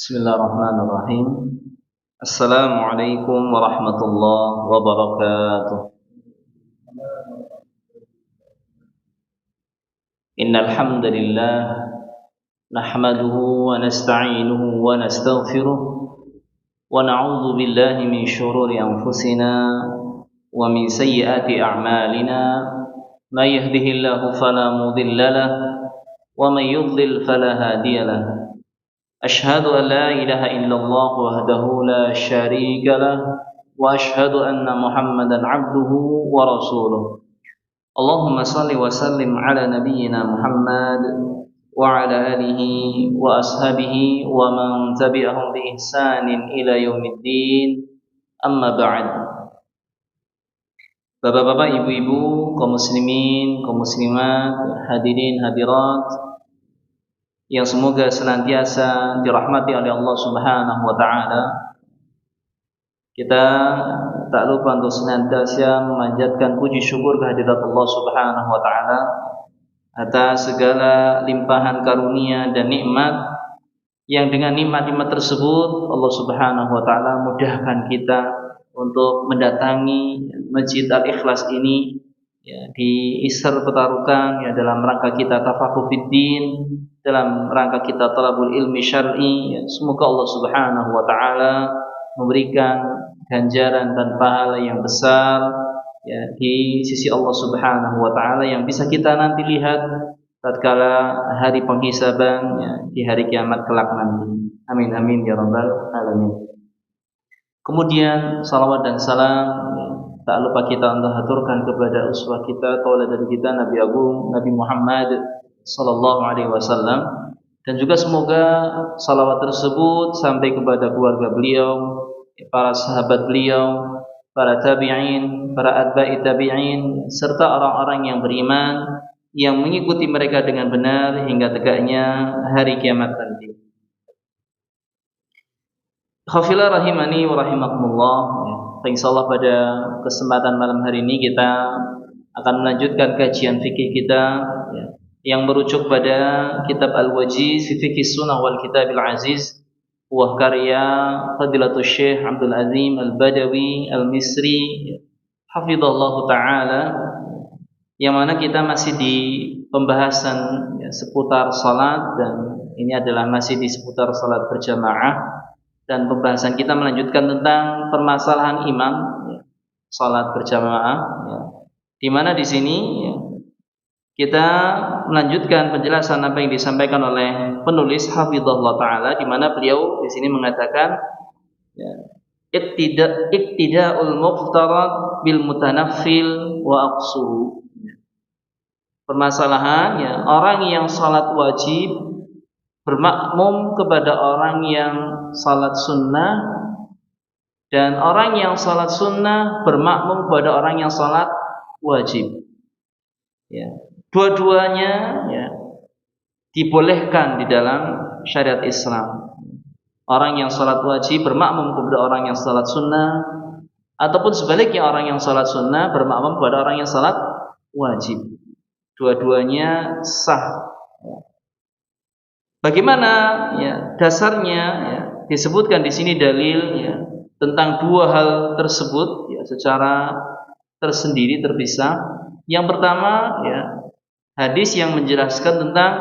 Bismillahirrahmanirrahim. Assalamualaikum warahmatullahi wabarakatuh. Innal hamdalillah nahmaduhu wa nasta'inuhu wa nastaghfiruh wa na'udzu billahi min shururi anfusina wa min sayyiati a'malina. May yahdihillahu fala mudilla lahu wa may yudlil fala hadiya lahu. أشهد أن لا إله إلا الله وحده لا شريك له وأشهد أن محمدا عبده ورسوله اللهم صل وسلم على نبينا محمد وعلى آله وأصحابه ومن تبعهم بإحسان إلى يوم الدين أما بعد. Bapak-bapak, ibu-ibu, kaum muslimin, kaum muslimat, hadirin hadirat yang semoga senantiasa dirahmati oleh Allah Subhanahu wa taala. Kita tak lupa untuk senantiasa memanjatkan puji syukur kehadirat Allah Subhanahu wa taala atas segala limpahan karunia dan nikmat yang dengan nikmat-nikmat tersebut Allah Subhanahu wa taala mudahkan kita untuk mendatangi Masjid Al-Ikhlas ini ya, di Isar Petarukan ya, dalam rangka kita tafaqquh fiddin, dalam rangka kita talabul ilmi syar'i ya. Semoga Allah Subhanahu wa taala memberikan ganjaran dan pahala yang besar ya di sisi Allah Subhanahu wa taala yang bisa kita nanti lihat tatkala hari penghisaban ya, di hari kiamat kelak nanti. Amin amin ya rabbal alamin. Kemudian salawat dan salam ya, tak lupa kita untuk haturkan kepada uswah kita, tauladan kita, Nabi Agung Nabi Muhammad sallallahu alaihi wasallam, dan juga semoga salawat tersebut sampai kepada keluarga beliau, para sahabat beliau, para tabi'in, para atba'i tabi'in, serta orang-orang yang beriman yang mengikuti mereka dengan benar hingga tegaknya hari kiamat nanti. Khafila rahimani wa rahimakumullah. Insyaallah pada kesempatan malam hari ini kita akan melanjutkan kajian fikih kita ya, yang merujuk pada kitab Al-Wajiz fi Fiqh Sunnah wal Kitabil Aziz, buah karya Fadilatul Syekh Abdul Azim Al-Badawi Al-Misri hafizallahu taala, yang mana kita masih di pembahasan ya, seputar salat, dan ini adalah masih di seputar salat berjamaah, dan pembahasan kita melanjutkan tentang permasalahan imam ya, salat berjamaah ya, di mana di sini ya, kita melanjutkan penjelasan apa yang disampaikan oleh penulis hafizahullah taala, di mana beliau di sini mengatakan ya, iktida'ul muftarad bil mutanaffil wa aqsuhu. Permasalahan ya, orang yang salat wajib bermakmum kepada orang yang salat sunnah, dan orang yang salat sunnah bermakmum kepada orang yang salat wajib ya. Dua-duanya ya, dibolehkan di dalam syariat Islam. Orang yang salat wajib bermakmum kepada orang yang salat sunnah, ataupun sebaliknya orang yang salat sunnah bermakmum kepada orang yang salat wajib. Dua-duanya sah. Bagaimana ya, dasarnya ya, disebutkan di sini dalil ya, tentang dua hal tersebut ya, secara tersendiri terpisah. Yang pertama ya, hadis yang menjelaskan tentang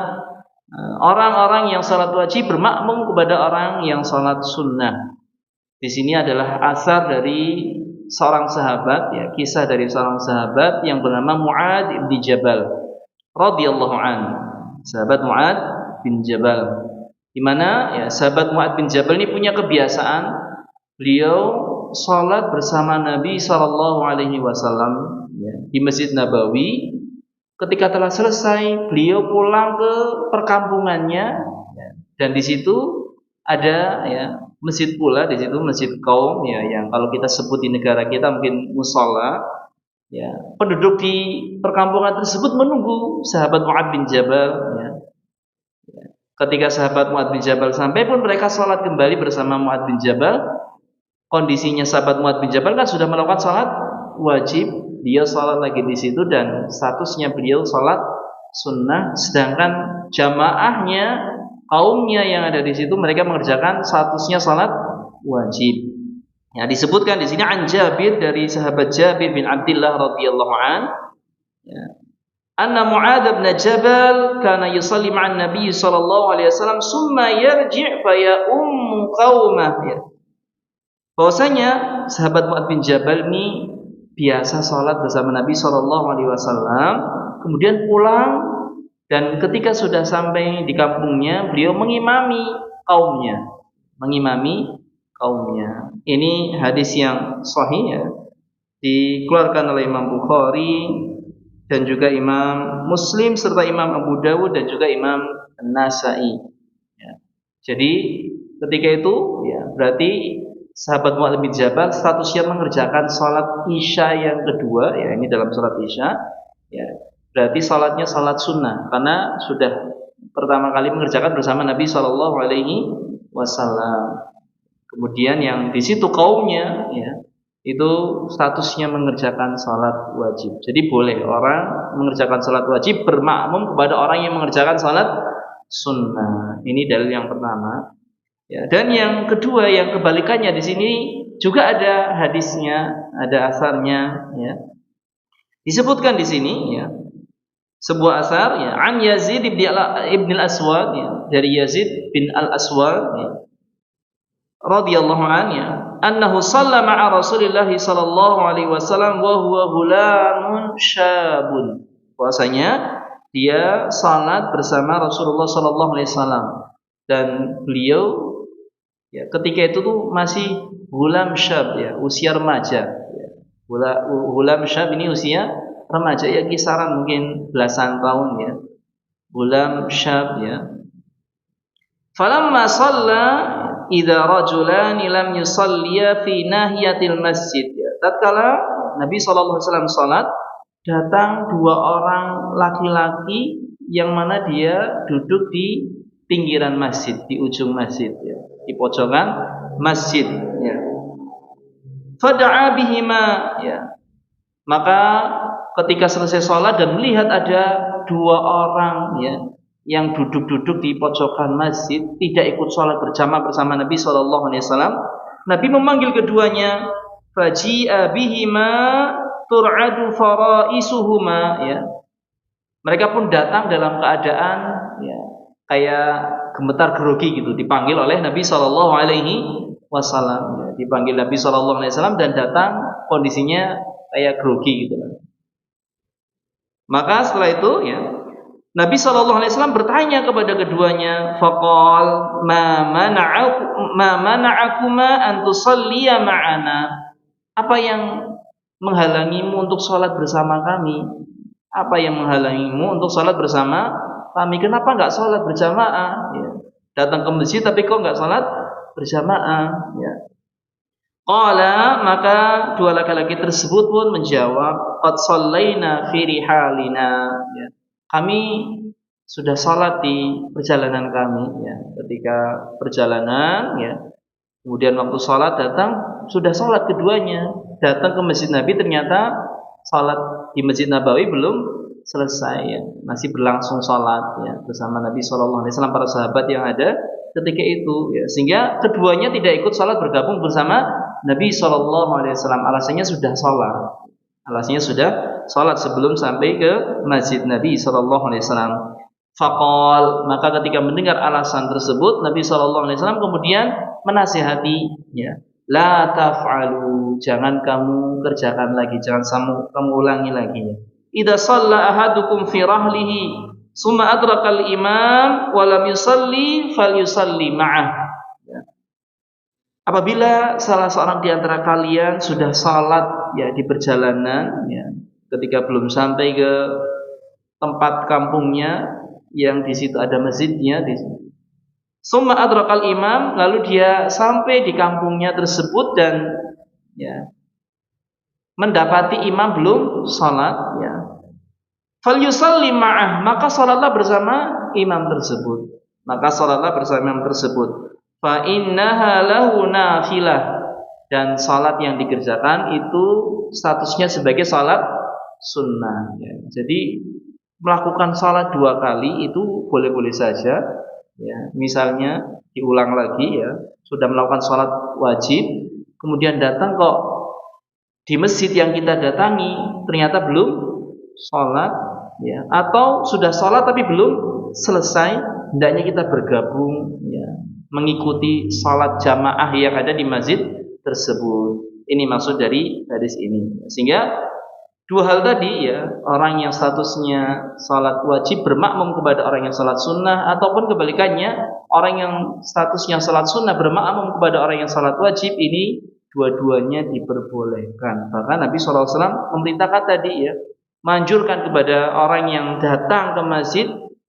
orang-orang yang salat wajib bermakmum kepada orang yang salat sunnah. Di sini adalah asar dari seorang sahabat ya, kisah dari seorang sahabat yang bernama Mu'ad bin Jabal radhiyallahu anhu. Sahabat Mu'ad bin Jabal, di mana ya, sahabat Mu'ad bin Jabal ini punya kebiasaan beliau salat bersama Nabi sallallahu alaihi wasallam ya, di Masjid Nabawi. Ketika telah selesai, beliau pulang ke perkampungannya ya, dan di situ ada ya, masjid pula, di situ masjid kaum ya, yang kalau kita sebut di negara kita mungkin mushola ya. Penduduk di perkampungan tersebut menunggu sahabat Mu'ad bin Jabal ya. Ketika sahabat Mu'ad bin Jabal sampai pun mereka salat kembali bersama Mu'ad bin Jabal. Kondisinya sahabat Mu'ad bin Jabal kan sudah melakukan salat wajib, dia salat lagi di situ, dan statusnya beliau salat sunnah, sedangkan jamaahnya kaumnya yang ada di situ mereka mengerjakan statusnya salat wajib. Ya, disebutkan di sini an Jabir dari sahabat Jabir bin Abdullah radhiyallahu an, ya, anna Mu'adz bin Jabal kana yusalli ma'an Nabi sallallahu alaihi wasallam summa yarji' fa ya ummu qaumah, ya. Bahwasanya sahabat Mu'adz bin Jabal ini biasa salat bersama Nabi sallallahu alaihi wasallam, kemudian pulang dan ketika sudah sampai di kampungnya beliau mengimami kaumnya. Ini hadis yang sahih, ya, dikeluarkan oleh Imam Bukhari dan juga Imam Muslim serta Imam Abu Dawud dan juga Imam An-Nasa'i. Ya. Jadi ketika itu, ya, berarti sahabat Mu'adz bin Jabal statusnya mengerjakan salat Isya yang kedua, ya, ini dalam salat Isya, ya, berarti salatnya salat sunnah karena sudah pertama kali mengerjakan bersama Nabi Shallallahu Alaihi Wasallam. Kemudian yang di situ kaumnya, ya, itu statusnya mengerjakan salat wajib. Jadi boleh orang mengerjakan salat wajib bermakmum kepada orang yang mengerjakan salat sunnah. Ini dalil yang pertama. Ya, dan yang kedua, yang kebalikannya di sini juga ada hadisnya, ada asarnya. Ya. Disebutkan di sini, ya, sebuah asar, ya, an Yazid ibn al-Aswad, ya, dari Yazid bin al-Aswad, ya, radhiyallahu anhu, annahu shalla ma'a Rasulillah sallallahu alaihi wasallam wa huwa ghulamun syabun. Bahwasanya dia salat bersama Rasulullah sallallahu alaihi wasallam dan beliau, ya, ketika itu tuh masih gulam syab, ya, usia remaja, ya. Gulam syab ini usia remaja, ya, kisaran mungkin belasan tahun, ya. Gulam syab, ya. Falamma shalla idza rajulani lam yusalliya fi nahiyatil masjid, ya. Tatkala Nabi sallallahu alaihi wasallam salat, datang dua orang laki-laki yang mana dia duduk di pinggiran masjid, di ujung masjid, ya, di pojokan masjid, ya. Fada'a bihima, ya. Maka ketika selesai salat dan melihat ada dua orang, ya, yang duduk-duduk di pojokan masjid tidak ikut sholat berjamaah bersama Nabi Shallallahu Alaihi Wasallam, Nabi memanggil keduanya, faji'a bihima tur'adu faraisuhuma, ya. Mereka pun datang dalam keadaan, ya, kayak gemetar grogi gitu, dipanggil oleh Nabi Shallallahu Alaihi Wasallam, ya. Dipanggil Nabi Shallallahu Alaihi Wasallam dan datang kondisinya kayak grogi gitu. Maka setelah itu, ya, Nabi Shallallahu Alaihi Wasallam bertanya kepada keduanya, faqal ma mana'akuma an tusalliya ma'ana. Apa yang menghalangimu untuk sholat bersama kami? Apa yang menghalangimu untuk sholat bersama kami? Kenapa nggak sholat berjamaah? Ya. Datang ke masjid tapi kok nggak sholat berjamaah? Ya. Qala, maka dua laki-laki tersebut pun menjawab, qad shallaina fi rihalina, ya. Kami sudah salat di perjalanan kami, ya. Ketika perjalanan, ya, kemudian waktu salat datang, sudah salat keduanya. Datang ke masjid Nabi, ternyata salat di Masjid Nabawi belum selesai, ya. Masih berlangsung salat, ya, bersama Nabi Shallallahu Alaihi Wasallam, para sahabat yang ada ketika itu, ya. Sehingga keduanya tidak ikut salat bergabung bersama Nabi Shallallahu Alaihi Wasallam. Alasannya sudah salat. Alasannya sudah salat sebelum sampai ke masjid Nabi Shallallahu Alaihi Wasallam. Faqal, maka ketika mendengar alasan tersebut, Nabi Shallallahu Alaihi Wasallam kemudian menasihati, ya, la taf'alu, jangan kamu kerjakan lagi, jangan kamu ulangi lagi. Idza shalla ahadukum fi rahlihi, summa adraka al-imam wa lam yusalli falyusalli ma'ah. Apabila salah seorang di antara kalian sudah salat, ya, di perjalanan, ya, ketika belum sampai ke tempat kampungnya yang di situ ada masjidnya, di summa adrakal imam, lalu dia sampai di kampungnya tersebut dan, ya, mendapati imam belum salat, ya, falyusalli ma'ah, maka salatlah bersama imam tersebut. Fa innaha lahu nafilah, dan salat yang dikerjakan itu statusnya sebagai salat sunnah, ya. Jadi melakukan salat dua kali itu boleh-boleh saja, ya, misalnya diulang lagi ya, sudah melakukan sholat wajib, kemudian datang kok di masjid yang kita datangi ternyata belum sholat, ya, atau sudah sholat tapi belum selesai, hendaknya kita bergabung, ya, mengikuti sholat jamaah yang ada di masjid tersebut. Ini maksud dari hadis ini. Sehingga dua hal tadi ya, orang yang statusnya salat wajib bermakmum kepada orang yang salat sunnah, ataupun kebalikannya, orang yang statusnya salat sunnah bermakmum kepada orang yang salat wajib, ini dua-duanya diperbolehkan. Bahkan Nabi SAW memerintahkan tadi ya, menganjurkan kepada orang yang datang ke masjid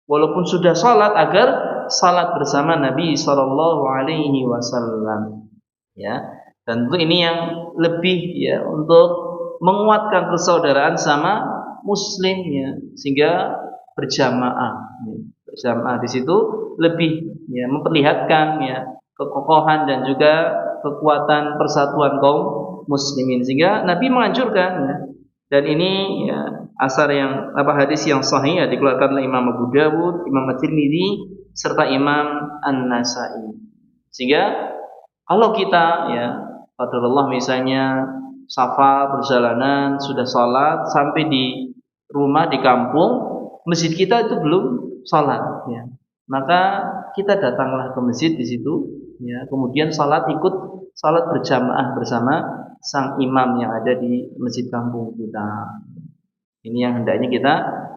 walaupun sudah salat agar salat bersama Nabi SAW. Ya, dan tentu ini yang lebih ya untuk menguatkan persaudaraan sama muslim ya, sehingga berjamaah ya. Berjamaah di situ lebih ya memperlihatkan ya kekokohan dan juga kekuatan persatuan kaum muslimin, sehingga Nabi menganjurkan ya. Dan ini ya asar yang hadis yang sahih ya, dikeluarkan oleh Imam Abu Dawud, Imam At-Tirmidzi serta Imam An-Nasa'i. Sehingga kalau kita ya qadarullah misalnya safar perjalanan sudah sholat sampai di rumah di kampung, masjid kita itu belum sholat ya, maka kita datanglah ke masjid di situ ya, kemudian ikut sholat berjamaah bersama sang imam yang ada di masjid kampung kita. Ini yang hendaknya kita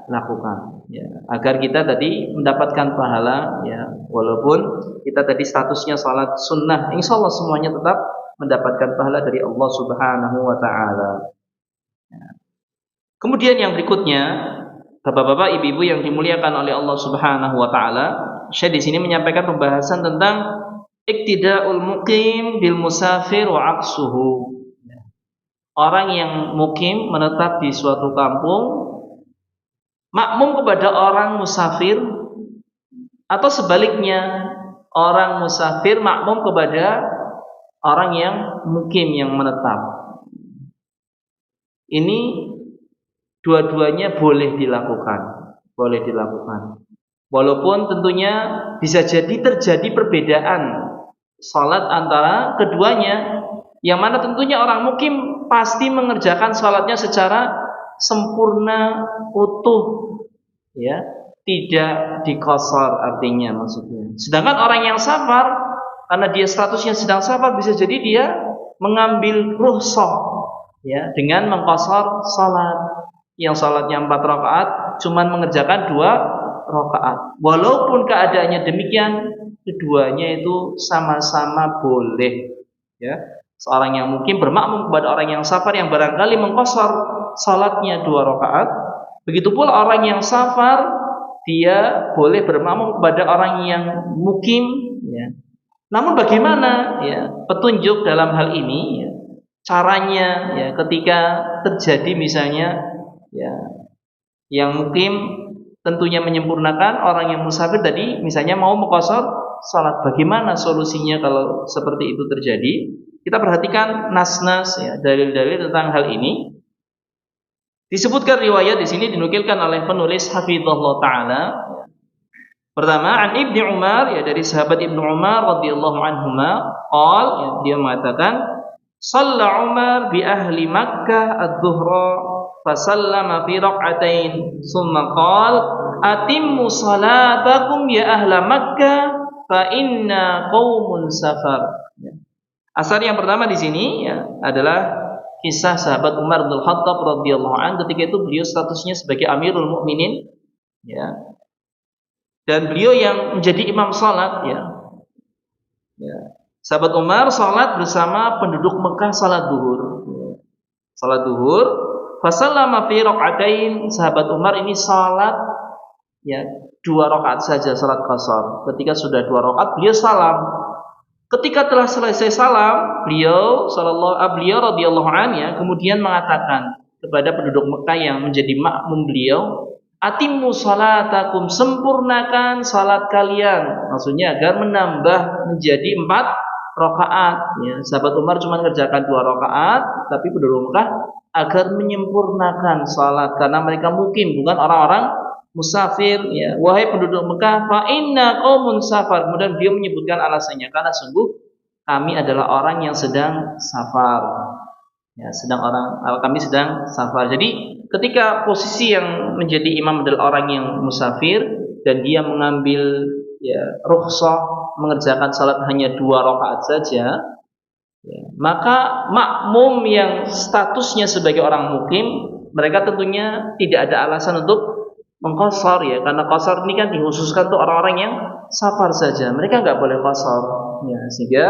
lakukan ya, agar kita tadi mendapatkan pahala ya, walaupun kita tadi statusnya sholat sunnah, insya Allah semuanya tetap mendapatkan pahala dari Allah Subhanahu wa taala. Ya. Kemudian yang berikutnya, Bapak-bapak, Ibu-ibu yang dimuliakan oleh Allah Subhanahu wa taala, Syekh di sini menyampaikan pembahasan tentang iktida'ul muqim bil musafir wa aqsuhu. Orang yang mukim menetap di suatu kampung makmum kepada orang musafir, atau sebaliknya orang musafir makmum kepada orang yang mukim yang menetap. Ini dua-duanya boleh dilakukan. Walaupun tentunya bisa jadi terjadi perbedaan salat antara keduanya, yang mana tentunya orang mukim pasti mengerjakan salatnya secara sempurna, utuh, ya, tidak dikosor artinya maksudnya. Sedangkan orang yang safar, karena dia statusnya sedang safar, bisa jadi dia mengambil rukhsah ya dengan mengqashar salat. Yang salatnya 4 rakaat cuman mengerjakan 2 rakaat. Walaupun keadaannya demikian, keduanya itu sama-sama boleh ya. Seorang yang mungkin bermakmum kepada orang yang safar yang barangkali mengqashar salatnya 2 rakaat, begitu pula orang yang safar dia boleh bermakmum kepada orang yang mukim ya. Namun bagaimana ya petunjuk dalam hal ini ya, caranya ya ketika terjadi misalnya ya yang mukim tentunya menyempurnakan, orang yang musafir tadi misalnya mau mengqashar salat, bagaimana solusinya kalau seperti itu terjadi? Kita perhatikan nas-nas ya, dalil-dalil tentang hal ini. Disebutkan riwayat di sini dinukilkan oleh penulis hafizahullah taala. Pertama, an Ibnu Umar ya, dari sahabat Ibnu Umar radhiyallahu anhuma, qol ya, dia mengatakan, "Shalla Umar bi ahli Makkah adz-dzuhra fa sallama fi rak'atain, tsumma qala, atimmu salatakum ya ahla Makkah fa inna qaumun safar." Ya. Asar yang pertama di sini ya adalah kisah sahabat Umar bin Khattab radhiyallahu anhu, ketika itu beliau statusnya sebagai Amirul Mukminin ya. Dan beliau yang menjadi imam salat ya. Sahabat Umar salat bersama penduduk Mekah salat duhur. Salat duhur, fasallama fi rak'atain. Sahabat Umar ini salat ya 2 rakaat saja, salat qashar. Ketika sudah 2 rakaat beliau salam. Ketika telah selesai salam, beliau radhiyallahu anhu ya, kemudian mengatakan kepada penduduk Mekah yang menjadi makmum beliau, atimmu salatakum, sempurnakan salat kalian. Maksudnya agar menambah menjadi 4 rakaat ya. Sahabat Umar cuma mengerjakan 2 rakaat, tapi penduduk Mekah agar menyempurnakan salat karena mereka mukim bukan orang-orang musafir, ya, wahai penduduk Mekah, fa inna qaumun safar. Kemudian beliau menyebutkan alasannya, karena sungguh kami adalah orang yang sedang safar. Ya, kami sedang safar. Jadi ketika posisi yang menjadi imam adalah orang yang musafir dan dia mengambil ya rukhsah mengerjakan salat hanya 2 rakaat saja, ya, maka makmum yang statusnya sebagai orang mukim, mereka tentunya tidak ada alasan untuk mengqashar, ya, karena qashar ini kan dikhususkan untuk orang-orang yang safar saja. Mereka nggak boleh qashar, ya, sehingga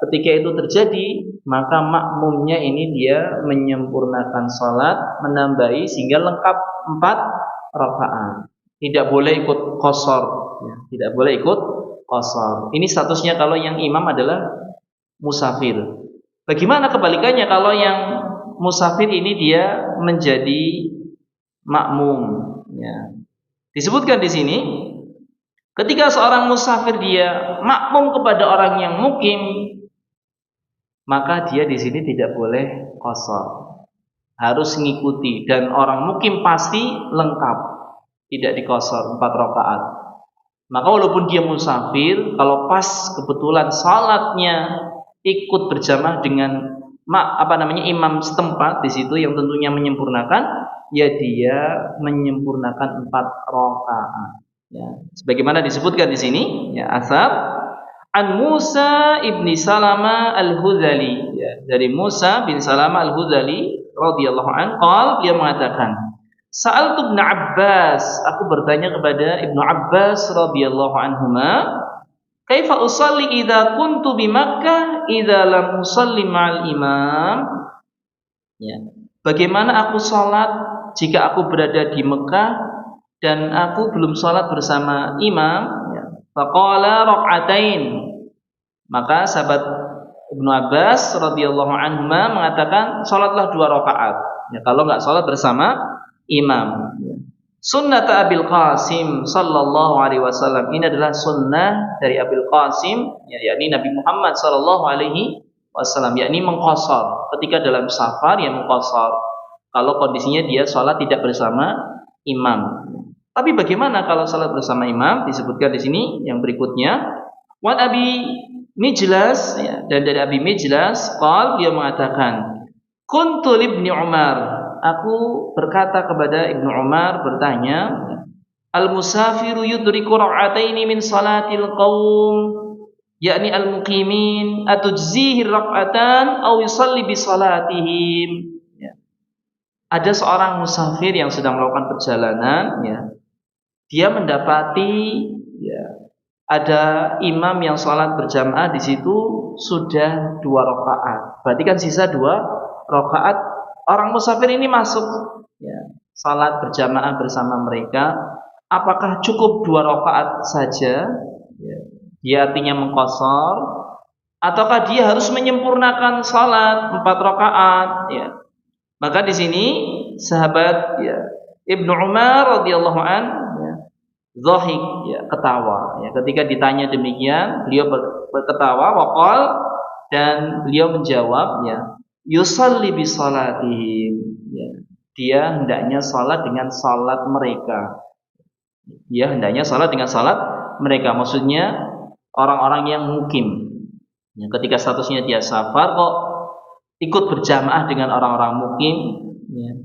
ketika itu terjadi, maka makmumnya ini dia menyempurnakan salat, menambahi sehingga lengkap 4 rakaat. Tidak boleh ikut qashar, ya, tidak boleh ikut qashar. Ini statusnya kalau yang imam adalah musafir. Bagaimana kebalikannya kalau yang musafir ini dia menjadi makmum, ya. Disebutkan di sini, ketika seorang musafir dia makmum kepada orang yang mukim, maka dia di sini tidak boleh qashar, harus mengikuti, dan orang mukim pasti lengkap, tidak diqashar 4 rakaat. Maka walaupun dia musafir, kalau pas kebetulan salatnya ikut berjamaah dengan imam setempat di situ yang tentunya menyempurnakan, ya dia menyempurnakan 4 rakaat. Ya, sebagaimana disebutkan di sini, ya, asar an Musa ibni Salama al-Hudhali, ya, dari Musa bin Salama al-Hudhali radhiyallahu anhu, dia mengatakan, Sa'altu Ibnu Abbas, aku bertanya kepada Ibnu Abbas radhiyallahu anhuma, kaifa usalli idza kuntu bi Makkah idza lam usalli ma'al imam? Ya. Bagaimana aku salat jika aku berada di Mekah dan aku belum salat bersama imam? Ya. Faqala rak'atain. Maka sahabat Ibnu Abbas radhiyallahu anhuma mengatakan salatlah 2 rakaat. Ya, kalau enggak salat bersama imam. Sunnah Abil Qasim sallallahu alaihi wasallam, ini adalah sunnah dari Abil Qasim, ya, yakni Nabi Muhammad sallallahu alaihi wasallam, yakni mengqashar ketika dalam safar, ya mengqashar kalau kondisinya dia sholat tidak bersama imam. Tapi bagaimana kalau sholat bersama imam? Disebutkan di sini yang berikutnya, Wan Abi Mijlas, ya, dan dari Abi Mijlas dia mengatakan, kuntu libni Umar, aku berkata kepada Ibnu Umar, bertanya, al-musafiru yudriku rak'ataini min salatil qaum, yakni al-muqimin, atujzihi rak'atan aw yusalli bi salatihim. Ya. Ada seorang musafir yang sedang melakukan perjalanan, ya. Dia mendapati, ya, ada imam yang sholat berjamaah di situ sudah 2 rakaat. Berarti kan sisa 2 rakaat. Orang musafir ini masuk, ya, salat berjamaah bersama mereka. Apakah cukup 2 rakaat saja? Ya, dia artinya mengqashar, ataukah dia harus menyempurnakan salat 4 rakaat? Ya. Maka di sini sahabat, ya, Ibnu Umar radhiyallahu an, ya, dhahik, ya, ketawa. Ya, ketika ditanya demikian, beliau berketawa, waqal, dan beliau menjawab, ya, yusalli bi salatihim, ya, dia hendaknya salat dengan salat mereka. Dia hendaknya salat dengan salat mereka, maksudnya orang-orang yang mukim. Ya, ketika statusnya dia safar kok ikut berjamaah dengan orang-orang mukim, ya,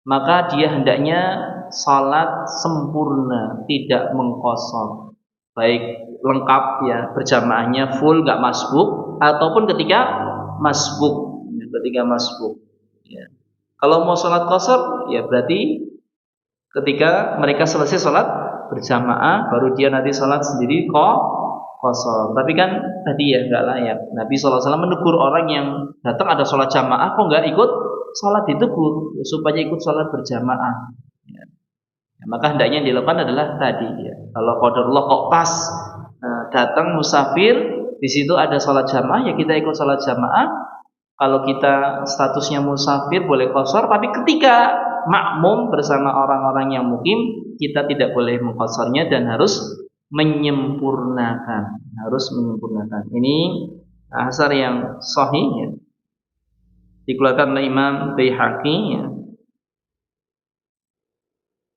maka dia hendaknya salat sempurna, tidak mengqashar, baik lengkap, ya, berjamaahnya full, enggak masbuk, ataupun ketika masbuk. Ketika masbuk, ya. Kalau mau sholat qashar, ya berarti ketika mereka selesai sholat berjamaah, baru dia nanti sholat sendiri qashar. Tapi kan tadi, ya, nggak layak. Nabi SAW menegur orang yang datang ada sholat jamaah kok nggak ikut sholat, ditegur, ya, supaya ikut sholat berjamaah. Ya. Ya, maka hendaknya yang dilakukan adalah tadi, ya. Kalau qadarullah kok pas datang musafir, di situ ada sholat jamaah, ya kita ikut sholat jamaah. Kalau kita statusnya musafir boleh qashar, tapi ketika makmum bersama orang-orang yang mukim, kita tidak boleh mengqasharnya dan harus menyempurnakan, Ini asar yang sahih, ya, dikeluarkan oleh Imam Baihaqi, ya.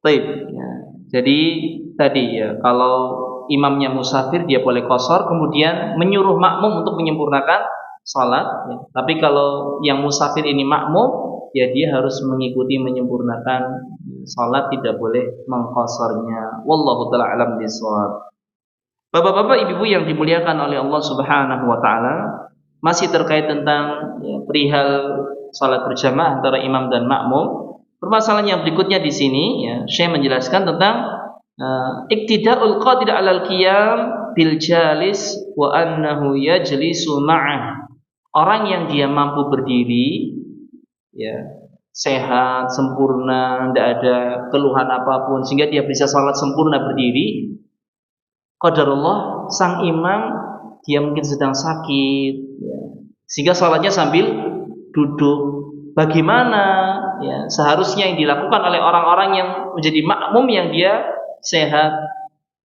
Baik, ya. Jadi tadi ya, kalau imamnya musafir dia boleh qashar, kemudian menyuruh makmum untuk menyempurnakan salat ya. Tapi kalau yang musafir ini makmum, ya dia harus mengikuti menyempurnakan salat, tidak boleh mengqasharnya. Wallahu taala alam bishawab. Bapak-bapak, ibu-ibu yang dimuliakan oleh Allah Subhanahu wa taala, masih terkait tentang ya, perihal salat berjamaah antara imam dan makmum. Permasalahan yang berikutnya di sini ya, Syekh menjelaskan tentang iktida'ul qadir 'alal qiyam bil jalis wa annahu yajlisu ma'ah. Orang yang dia mampu berdiri ya, sehat, sempurna, tidak ada keluhan apapun sehingga dia bisa salat sempurna berdiri. Qadarullah sang imam dia mungkin sedang sakit ya, sehingga salatnya sambil duduk. Bagaimana ya seharusnya yang dilakukan oleh orang-orang yang menjadi makmum yang dia sehat,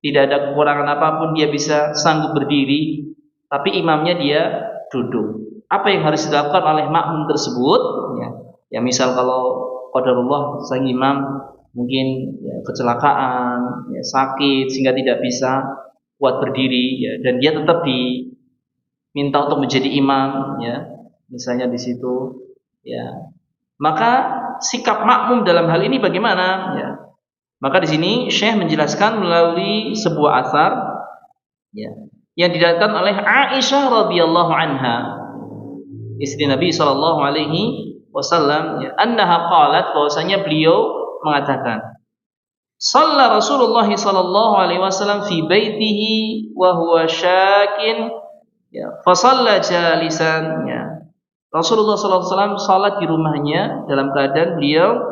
tidak ada kekurangan apapun, dia bisa sanggup berdiri, tapi imamnya dia duduk. Apa yang harus dilakukan oleh makmum tersebut? Ya misal kalau qadarullah sang imam mungkin ya, kecelakaan, ya, sakit sehingga tidak bisa kuat berdiri, ya, dan dia tetap diminta untuk menjadi imam, ya, misalnya di situ. Ya, maka sikap makmum dalam hal ini bagaimana? Ya, maka di sini Syekh menjelaskan melalui sebuah asar, ya, yang diriwayatkan oleh Aisyah radhiyallahu anha, istri Nabi sallallahu alaihi wasallam, ya, annaha qalat, bahwasanya beliau mengatakan, shalla Rasulullah sallallahu alaihi wasallam fi baitihi wa huwa syakin, ya, fa shalla jalisan, ya. Rasulullah SAW salat di rumahnya dalam keadaan beliau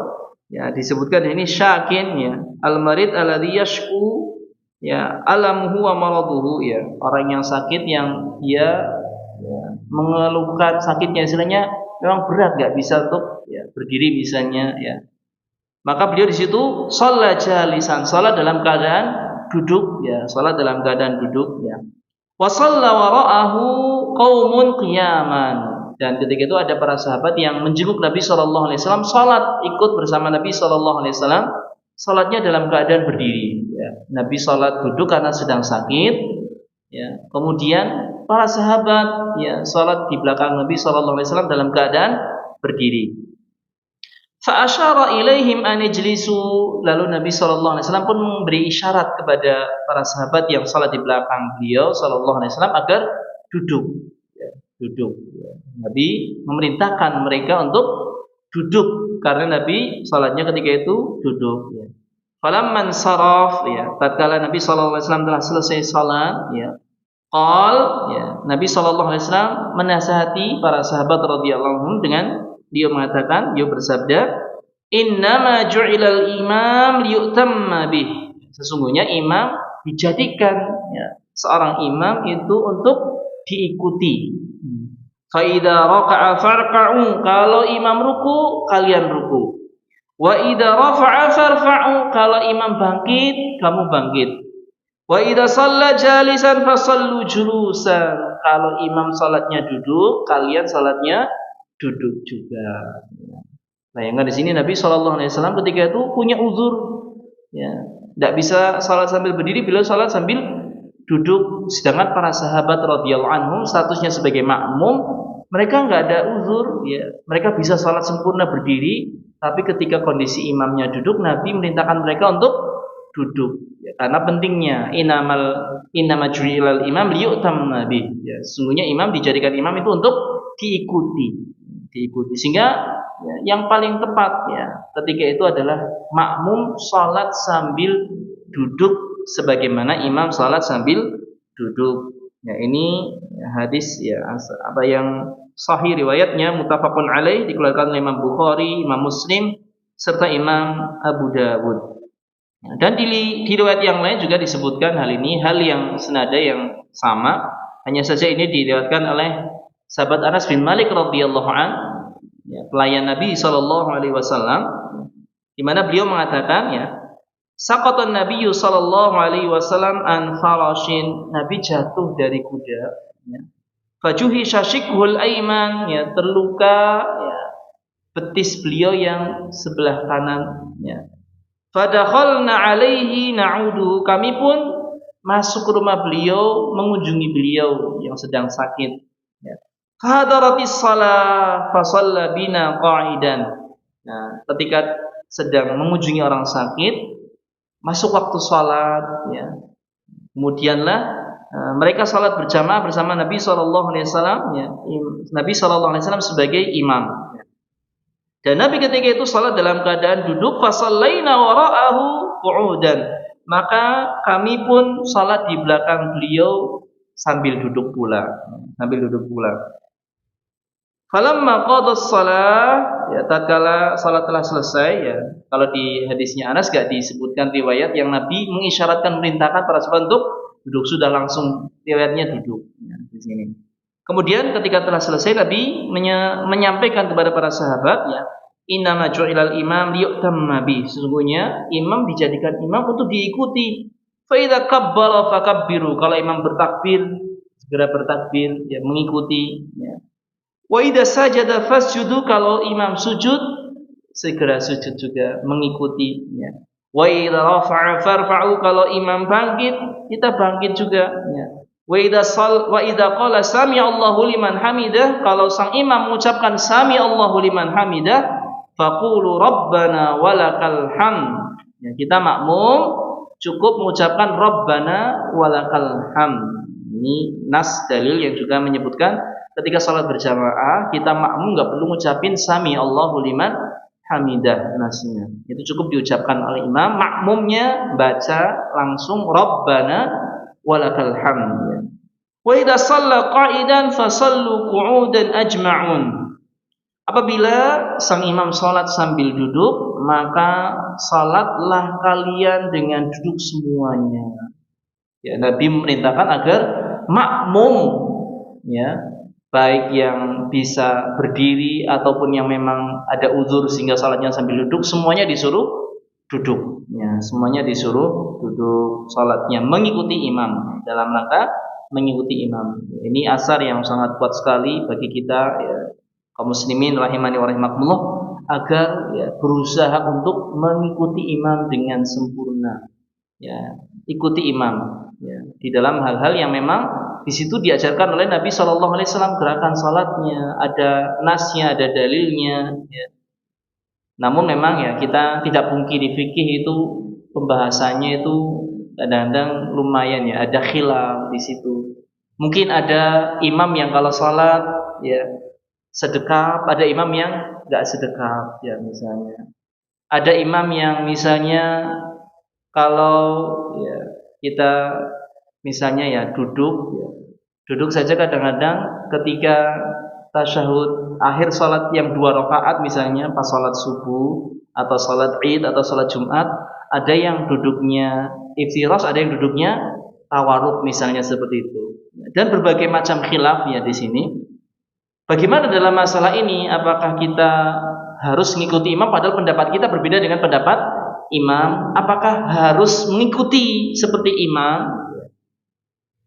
ya disebutkan ini syakin ya, al-marid alladhi yashku ya alamuhu wa maraduhu, ya, orang yang sakit yang dia ya, mengeluhkan sakitnya, istilahnya memang berat, enggak bisa untuk ya berdiri misalnya ya. Maka beliau di situ shalat jalisan, salat dalam keadaan duduk ya, salat dalam keadaan duduk ya. Wa shalla wara'ahu qaumun qiyaman, dan ketika itu ada para sahabat yang menjenguk Nabi sallallahu alaihi wasallam, salat ikut bersama Nabi sallallahu alaihi wasallam, salatnya dalam keadaan berdiri ya. Nabi salat duduk karena sedang sakit ya. Kemudian para sahabat ya salat di belakang Nabi sallallahu alaihi wasallam dalam keadaan berdiri. Fa asyara ilaihim an ijlisu, lalu Nabi sallallahu alaihi wasallam pun memberi isyarat kepada para sahabat yang salat di belakang beliau sallallahu alaihi wasallam agar duduk ya, duduk ya. Nabi memerintahkan mereka untuk duduk karena Nabi salatnya ketika itu duduk ya. Falamman saraf ya, tatkala Nabi sallallahu alaihi wasallam telah selesai salat ya, qal ya, Nabi sallallahu alaihi wasallam menasihati para sahabat radhiyallahu anhum dengan dia mengatakan, dia bersabda, innama ju'ilal imam liyutamma bih, sesungguhnya imam dijadikan ya, seorang imam itu untuk diikuti. Fa idza raka'a farka'u, kalau imam ruku kalian ruku. Wa idza rafa'a farfa'u, kalau imam bangkit kamu bangkit. Wa idza shalla jalisan fasallu julusan, kalau imam salatnya duduk kalian salatnya duduk juga. Bayangkan di sini Nabi sallallahu alaihi wasallam ketika itu punya uzur ya, tidak bisa salat sambil berdiri, beliau salat sambil duduk. Sedangkan para sahabat radhiyallahu anhum statusnya sebagai makmum, mereka enggak ada uzur ya, mereka bisa salat sempurna berdiri, tapi ketika kondisi imamnya duduk, Nabi memerintahkan mereka untuk duduk ya, karena pentingnya innama ju'ilal imam liyutamma bih, ya, sesungguhnya imam dijadikan imam itu untuk diikuti sehingga ya, yang paling tepat ya ketika itu adalah makmum salat sambil duduk sebagaimana imam salat sambil duduk ya. Ini ya, hadis ya apa yang sahih riwayatnya muttafaqun alaih, dikeluarkan oleh Imam Bukhari, Imam Muslim serta Imam Abu Dawud ya, dan di riwayat yang lain juga disebutkan hal ini, hal yang senada yang sama, hanya saja ini diriwayatkan oleh sahabat Anas bin Malik radhiyallahu an, ya, pelayan Nabi sallallahu alaihi wasallam, di mana beliau mengatakan ya, saqatan Nabi sallallahu alaihi wasallam an farashin, Nabi jatuh dari kuda ya. Fajuhi syashikhul aiman, ya, terluka ya betis beliau yang sebelah kanan ya. Fadakhalna alaihi na'udu, kami pun masuk ke rumah beliau, mengunjungi beliau yang sedang sakit. Ya. Fahadaratis shalah fasalla bina qa'idan. Nah, ketika sedang mengunjungi orang sakit, masuk waktu salat, ya. Kemudianlah mereka salat berjamaah bersama Nabi sallallahu alaihi wasallam, ya. Nabi sallallahu alaihi wasallam sebagai imam. Dan Nabi ketika itu salat dalam keadaan duduk, fasallaina wara'ahu qu'udan. Maka kami pun salat di belakang beliau sambil duduk pula, Falamma qada shalah, ya, tatkala salat telah selesai, ya. Kalau di hadisnya Anas enggak disebutkan riwayat yang Nabi mengisyaratkan, merintahkan para sahabat untuk duduk, sudah langsung riwayatnya duduk, ya, di sini. Kemudian ketika telah selesai, Nabi menyampaikan kepada para sahabat, ya, innama ju'ilal imam liyu'tamma bi, sesungguhnya imam dijadikan imam untuk diikuti. Fa idza kabbara fakabbiru, kalau imam bertakbir segera bertakbir, ya, mengikuti, ya. Wa idza sajada fasjudu, kalau imam sujud segera sujud juga, mengikuti, ya. Wa idza rafa'a farfa'u, kalau imam bangkit kita bangkit juga, ya. Wa idza qala sami Allahu liman hamidah, kalau sang imam mengucapkan sami Allahu liman hamidah, faqulu rabbana walakal hamd, ya, kita makmum cukup mengucapkan rabbana walakal hamd. Ini nas dalil yang juga menyebutkan ketika salat berjamaah kita makmum enggak perlu mengucapin sami Allahu liman hamidah, nasnya itu cukup diucapkan oleh imam, makmumnya baca langsung rabbana walakal hamd. Wa idza shalla qa'idan fasallu qu'udan ajma'un, apabila sang imam salat sambil duduk, maka salatlah kalian dengan duduk semuanya. Ya, Nabi memerintahkan agar makmum, ya, baik yang bisa berdiri ataupun yang memang ada uzur sehingga salatnya sambil duduk, semuanya disuruh duduk, ya, semuanya disuruh duduk salatnya, mengikuti imam, dalam rangka mengikuti imam. Ini asar yang sangat kuat sekali bagi kita, ya, kaum muslimin rahimani wa rahimakumullah, agar, ya, berusaha untuk mengikuti imam dengan sempurna, ya, ikuti imam, ya, di dalam hal-hal yang memang di situ diajarkan oleh Nabi Shallallahu Alaihi Wasallam, gerakan salatnya ada nasnya, ada dalilnya, ya. Namun memang, ya, kita tidak pungkiri fikih itu pembahasannya itu kadang-kadang lumayan, ya, ada khilaf di situ. Mungkin ada imam yang kalau salat, ya, sedekap, ada imam yang enggak sedekap, ya, misalnya. Ada imam yang misalnya kalau, ya, kita misalnya, ya, duduk saja kadang-kadang ketika tasyahud akhir salat yang 2 rakaat misalnya pas salat subuh atau salat Id atau salat Jumat, ada yang duduknya iftirash, ada yang duduknya tawarruk misalnya, seperti itu. Dan berbagai macam khilaf, ya, di sini. Bagaimana dalam masalah ini? Apakah kita harus mengikuti imam padahal pendapat kita berbeda dengan pendapat imam? Apakah harus mengikuti seperti imam?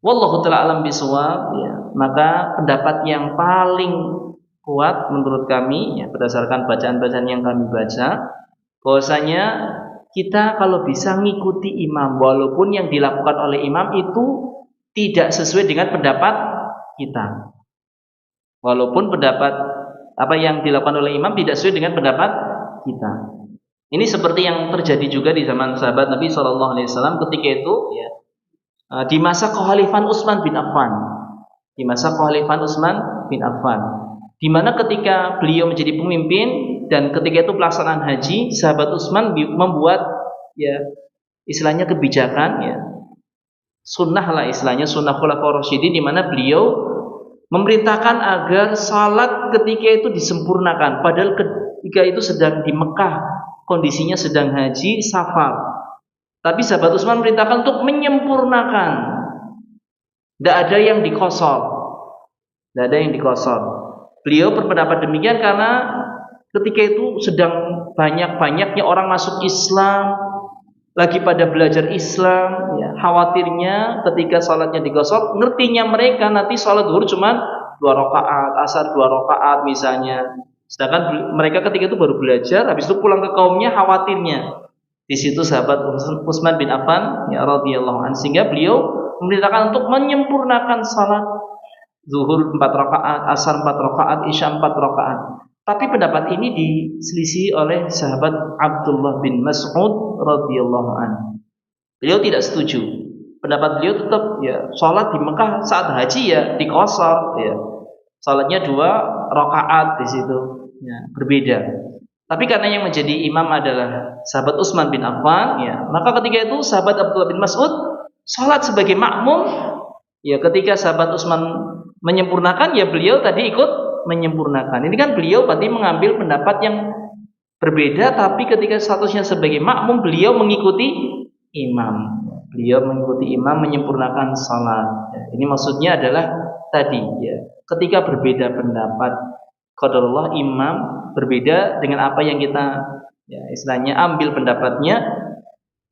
Wallahu ta'ala alam bisawab, ya. Maka pendapat yang paling kuat menurut kami, ya, berdasarkan bacaan-bacaan yang kami baca, bahwasanya kita kalau bisa mengikuti imam walaupun yang dilakukan oleh imam itu tidak sesuai dengan pendapat kita. Walaupun pendapat apa yang dilakukan oleh imam tidak sesuai dengan pendapat kita. Ini seperti yang terjadi juga di zaman sahabat Nabi Shallallahu Alaihi Wasallam ketika itu, ya, di masa kekhalifahan Utsman bin Affan, di mana ketika beliau menjadi pemimpin dan ketika itu pelaksanaan haji, sahabat Utsman membuat, ya, istilahnya kebijakan, ya, sunnah lah istilahnya, sunnah khulafaur rasyidin, di mana beliau memerintahkan agar salat ketika itu disempurnakan, padahal ketika itu sedang di Mekah, kondisinya sedang haji safar. Tapi sahabat Utsman memerintahkan untuk menyempurnakan. Tidak ada yang dikosor. Beliau berpendapat demikian karena ketika itu sedang banyak-banyaknya orang masuk Islam, lagi pada belajar Islam, ya, khawatirnya ketika salatnya digosok, ngertinya mereka nanti salat zuhur cuma 2 rakaat, asar 2 rakaat misalnya. Sedangkan mereka ketika itu baru belajar, habis itu pulang ke kaumnya, khawatirnya Di situ sahabat Utsman bin Affan ya radhiyallahu anhu, sehingga beliau memerintahkan untuk menyempurnakan salat zuhur 4 rakaat, asar 4 rakaat, isya 4 rakaat. Tapi pendapat ini diselisih oleh sahabat Abdullah bin Mas'ud radhiyallahu anhu. Beliau tidak setuju. Pendapat beliau tetap ya salat di Mekah saat haji ya dikosor ya. Salatnya 2 rakaat di situ ya, berbeda. Tapi karena yang menjadi imam adalah sahabat Utsman bin Affan ya, maka ketika itu sahabat Abdullah bin Mas'ud salat sebagai makmum ya, ketika sahabat Utsman menyempurnakan ya beliau tadi ikut menyempurnakan. Ini kan beliau berarti mengambil pendapat yang berbeda, tapi ketika statusnya sebagai makmum beliau mengikuti imam. Beliau mengikuti imam menyempurnakan salat. Ya, ini maksudnya adalah tadi ya, ketika berbeda pendapat, qadarullah imam berbeda dengan apa yang kita ya istilahnya ambil pendapatnya,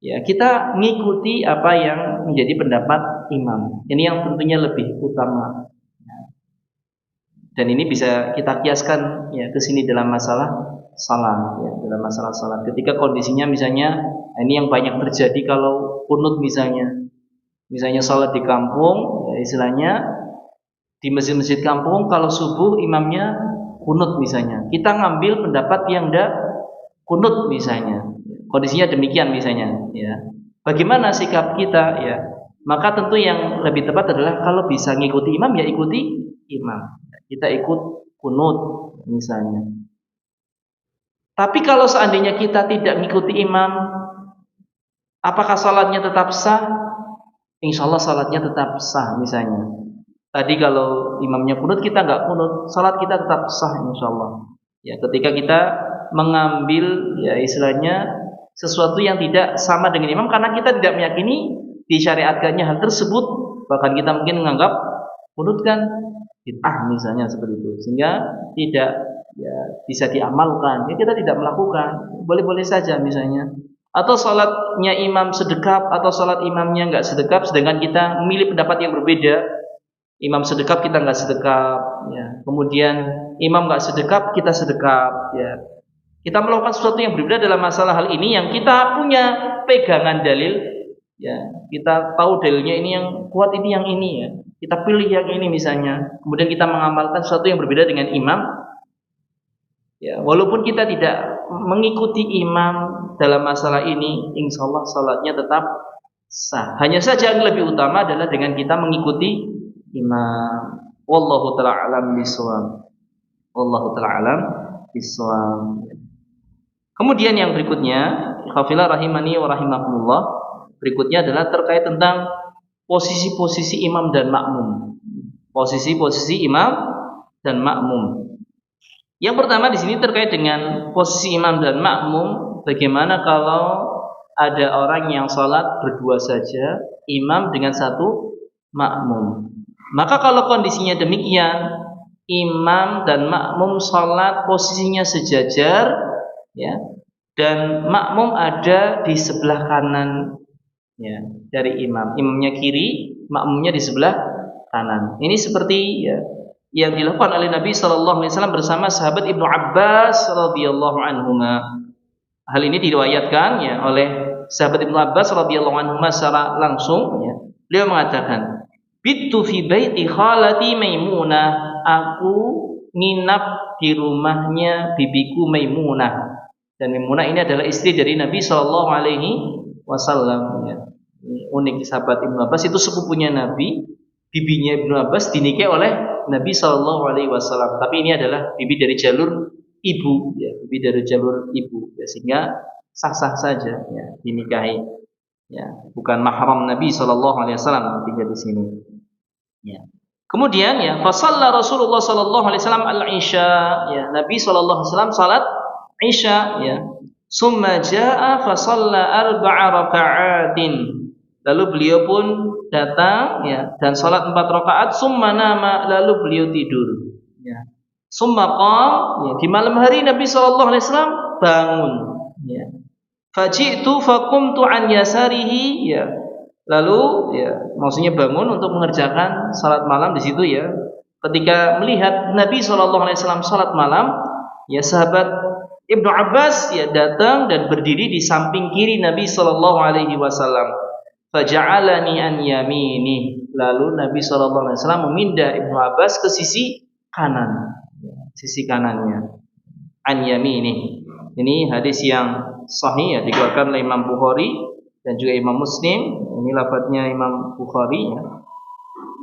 ya kita mengikuti apa yang menjadi pendapat imam. Ini yang tentunya lebih utama. Dan ini bisa kita kiaskan ya ke sini dalam masalah salat ya, dalam masalah salat. Ketika kondisinya misalnya ini yang banyak terjadi kalau kunut misalnya salat di kampung ya, istilahnya di masjid-masjid kampung kalau subuh imamnya kunut misalnya, kita ngambil pendapat yang enggak kunut misalnya, kondisinya demikian misalnya ya, bagaimana sikap kita ya, maka tentu yang lebih tepat adalah kalau bisa ngikuti imam ya ikuti imam, kita ikut kunut misalnya. Tapi kalau seandainya kita tidak ngikuti imam, apakah salatnya tetap sah? Insya Allah salatnya tetap sah misalnya. Tadi kalau imamnya kunut kita nggak kunut, salat kita tetap sah insya Allah. Ya, ketika kita mengambil ya istilahnya sesuatu yang tidak sama dengan imam karena kita tidak meyakini disyariatkannya hal tersebut, bahkan kita mungkin menganggap kunut kan bid'ah misalnya seperti itu, sehingga tidak ya bisa diamalkan. Ya kita tidak melakukan, boleh-boleh saja misalnya. Atau salatnya imam sedekap atau salat imamnya nggak sedekap, sedangkan kita memilih pendapat yang berbeda. Imam sedekap kita nggak sedekap, ya. Kemudian imam nggak sedekap kita sedekap, ya. Kita melakukan sesuatu yang berbeda dalam masalah hal ini yang kita punya pegangan dalil, ya. Kita tahu dalilnya ini yang kuat, ini yang ini, ya. Kita pilih yang ini misalnya. Kemudian kita mengamalkan sesuatu yang berbeda dengan imam, ya. Walaupun kita tidak mengikuti imam dalam masalah ini, insya Allah salatnya tetap sah. Hanya saja yang lebih utama adalah dengan kita mengikuti imam. Wallahu ta'ala alam bisawab. Wallahu ta'ala alam bisawab. Kemudian yang berikutnya, khafillah rahimani wa rahimakumullah, berikutnya adalah terkait tentang posisi-posisi imam dan makmum. Posisi-posisi imam dan makmum. Yang pertama di sini terkait dengan posisi imam dan makmum. Bagaimana kalau ada orang yang salat berdua saja, imam dengan satu makmum? Maka kalau kondisinya demikian, imam dan makmum salat posisinya sejajar, ya, dan makmum ada di sebelah kanan, ya, dari imam. Imamnya kiri, makmumnya di sebelah kanan. Ini seperti ya, yang dilakukan oleh Nabi Shallallahu Alaihi Wasallam bersama sahabat Ibnu Abbas radhiyallahu anhuma. Hal ini diriwayatkan ya oleh sahabat Ibnu Abbas radhiyallahu anhuma secara langsung. Ya. Beliau mengatakan, "Bittu fi baiti khalati Maimunah." Aku nginap di rumahnya bibiku Maimunah. Dan Maimunah ini adalah istri dari Nabi Shallallahu Alaihi Wasallam. Ya. Ini unik, sahabat Ibnu Abbas itu sepupunya Nabi. Bibinya Ibnu Abbas dinikahi oleh Nabi Shallallahu Alaihi Wasallam. Tapi ini adalah bibi dari jalur ibu, ya, bibi dari jalur ibu. Ya, sehingga sah-sah saja ya, dinikahi. Ya, bukan mahram Nabi Shallallahu Alaihi Wasallam tinggal di sini. Ya. Kemudian ya, fasalla Rasulullah Shallallahu Alaihi Wasallam al-Isya. Ya, Nabi Shallallahu Alaihi Wasallam salat Isya. Ya. Summa jaa fasalla arba'a raka'atin. Lalu beliau pun datang ya dan salat 4 rakaat. Summa nama, lalu beliau tidur. Ya. Summa qam, ya, di malam hari Nabi Shallallahu Alaihi Wasallam bangun. Ya. Faji'tu faqumtu an yasarihi, ya. Lalu ya maksudnya bangun untuk mengerjakan salat malam di situ ya. Ketika melihat Nabi Shallallahu Alaihi Wasallam salat malam, ya sahabat Ibnu Abbas ya datang dan berdiri di samping kiri Nabi sallallahu alaihi wasallam. Faja'alani an yamini. Lalu Nabi sallallahu alaihi wasallam memindah Ibnu Abbas ke sisi kanan. Sisi kanannya. An yamini. Ini hadis yang sahih ya, dikeluarkan oleh Imam Bukhari dan juga Imam Muslim. Ini lafadznya Imam Bukhari ya.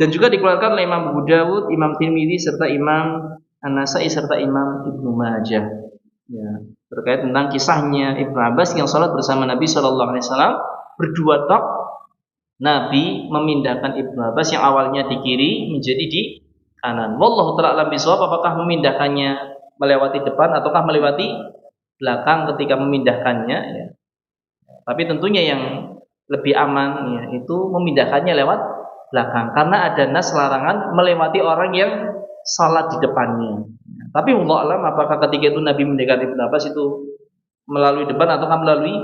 Dan juga dikeluarkan oleh Imam Abu Dawud, Imam Tirmidzi serta Imam An-Nasa'i serta Imam Ibnu Majah. Ya, terkait tentang kisahnya Ibnu Abbas yang salat bersama Nabi sallallahu alaihi wasallam berdua tok. Nabi memindahkan Ibnu Abbas yang awalnya di kiri menjadi di kanan. Wallahu ta'ala alam bisawab, apakah memindahkannya melewati depan ataukah melewati belakang ketika memindahkannya ya. Tapi tentunya yang lebih aman ya, itu memindahkannya lewat belakang karena ada nas larangan melewati orang yang salat di depannya. Tapi Allah alam apakah ketika itu Nabi memindahkan Ibnu Abbas itu melalui depan ataukah melalui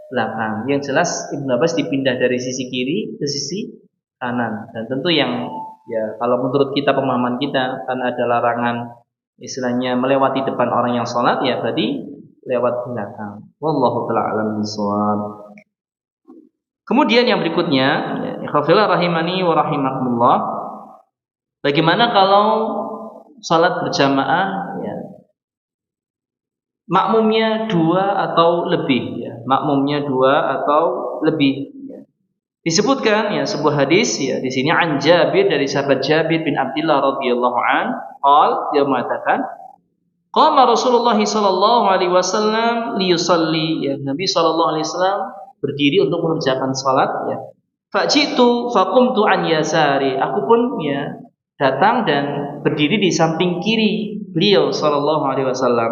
belakang. Yang jelas Ibnu Abbas dipindah dari sisi kiri ke sisi kanan. Dan tentu yang ya kalau menurut kita, pemahaman kita, karena ada larangan istilahnya melewati depan orang yang sholat, ya berarti lewat belakang. Wallahu ta'ala alam bishawab. Kemudian yang berikutnya, ikhwafillah rahimani wa rahimakumullah, bagaimana kalau sholat berjamaah ya, makmumnya dua atau lebih ya, makmumnya dua atau lebih ya. Disebutkan ya sebuah hadis ya di sini an Jabir, dari sahabat Jabir bin Abdullah radhiyallahu an, dia mengatakan qama Rasulullah sallallahu alaihi wasallam liyusalli, ya Nabi sallallahu alaihi wasallam berdiri untuk mengerjakan salat ya. Fajitu faqumtu an yasari, aku pun ya datang dan berdiri di samping kiri beliau sallallahu alaihi wasallam.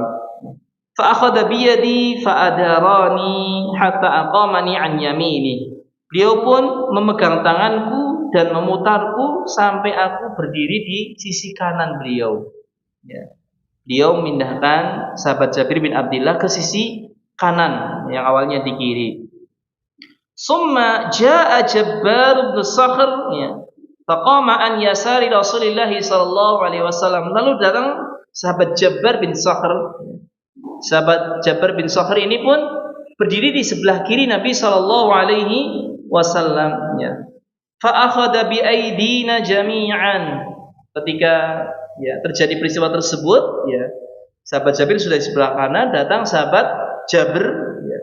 Fa akhadha bi yadi fa adarani hatta aqamani an yamini. Beliau pun memegang tanganku dan memutarku sampai aku berdiri di sisi kanan beliau. Ya. Beliau memindahkan sahabat Jabir bin Abdullah ke sisi kanan yang awalnya di kiri. Summa jaa Jabbar bin Sakhr ya. Faqama an yasari Rasulillah sallallahu alaihi wasallam. Lalu datang sahabat Jabbar bin Sakhr. Sahabat Jabbar bin Sakhr ini pun berdiri di sebelah kiri Nabi sallallahu alaihi wasallam ya. Fa akhadha bi aidina jami'an. Ketika ya terjadi peristiwa tersebut ya, sahabat Jabir sudah di sebelah kanan, datang sahabat Jabir ya,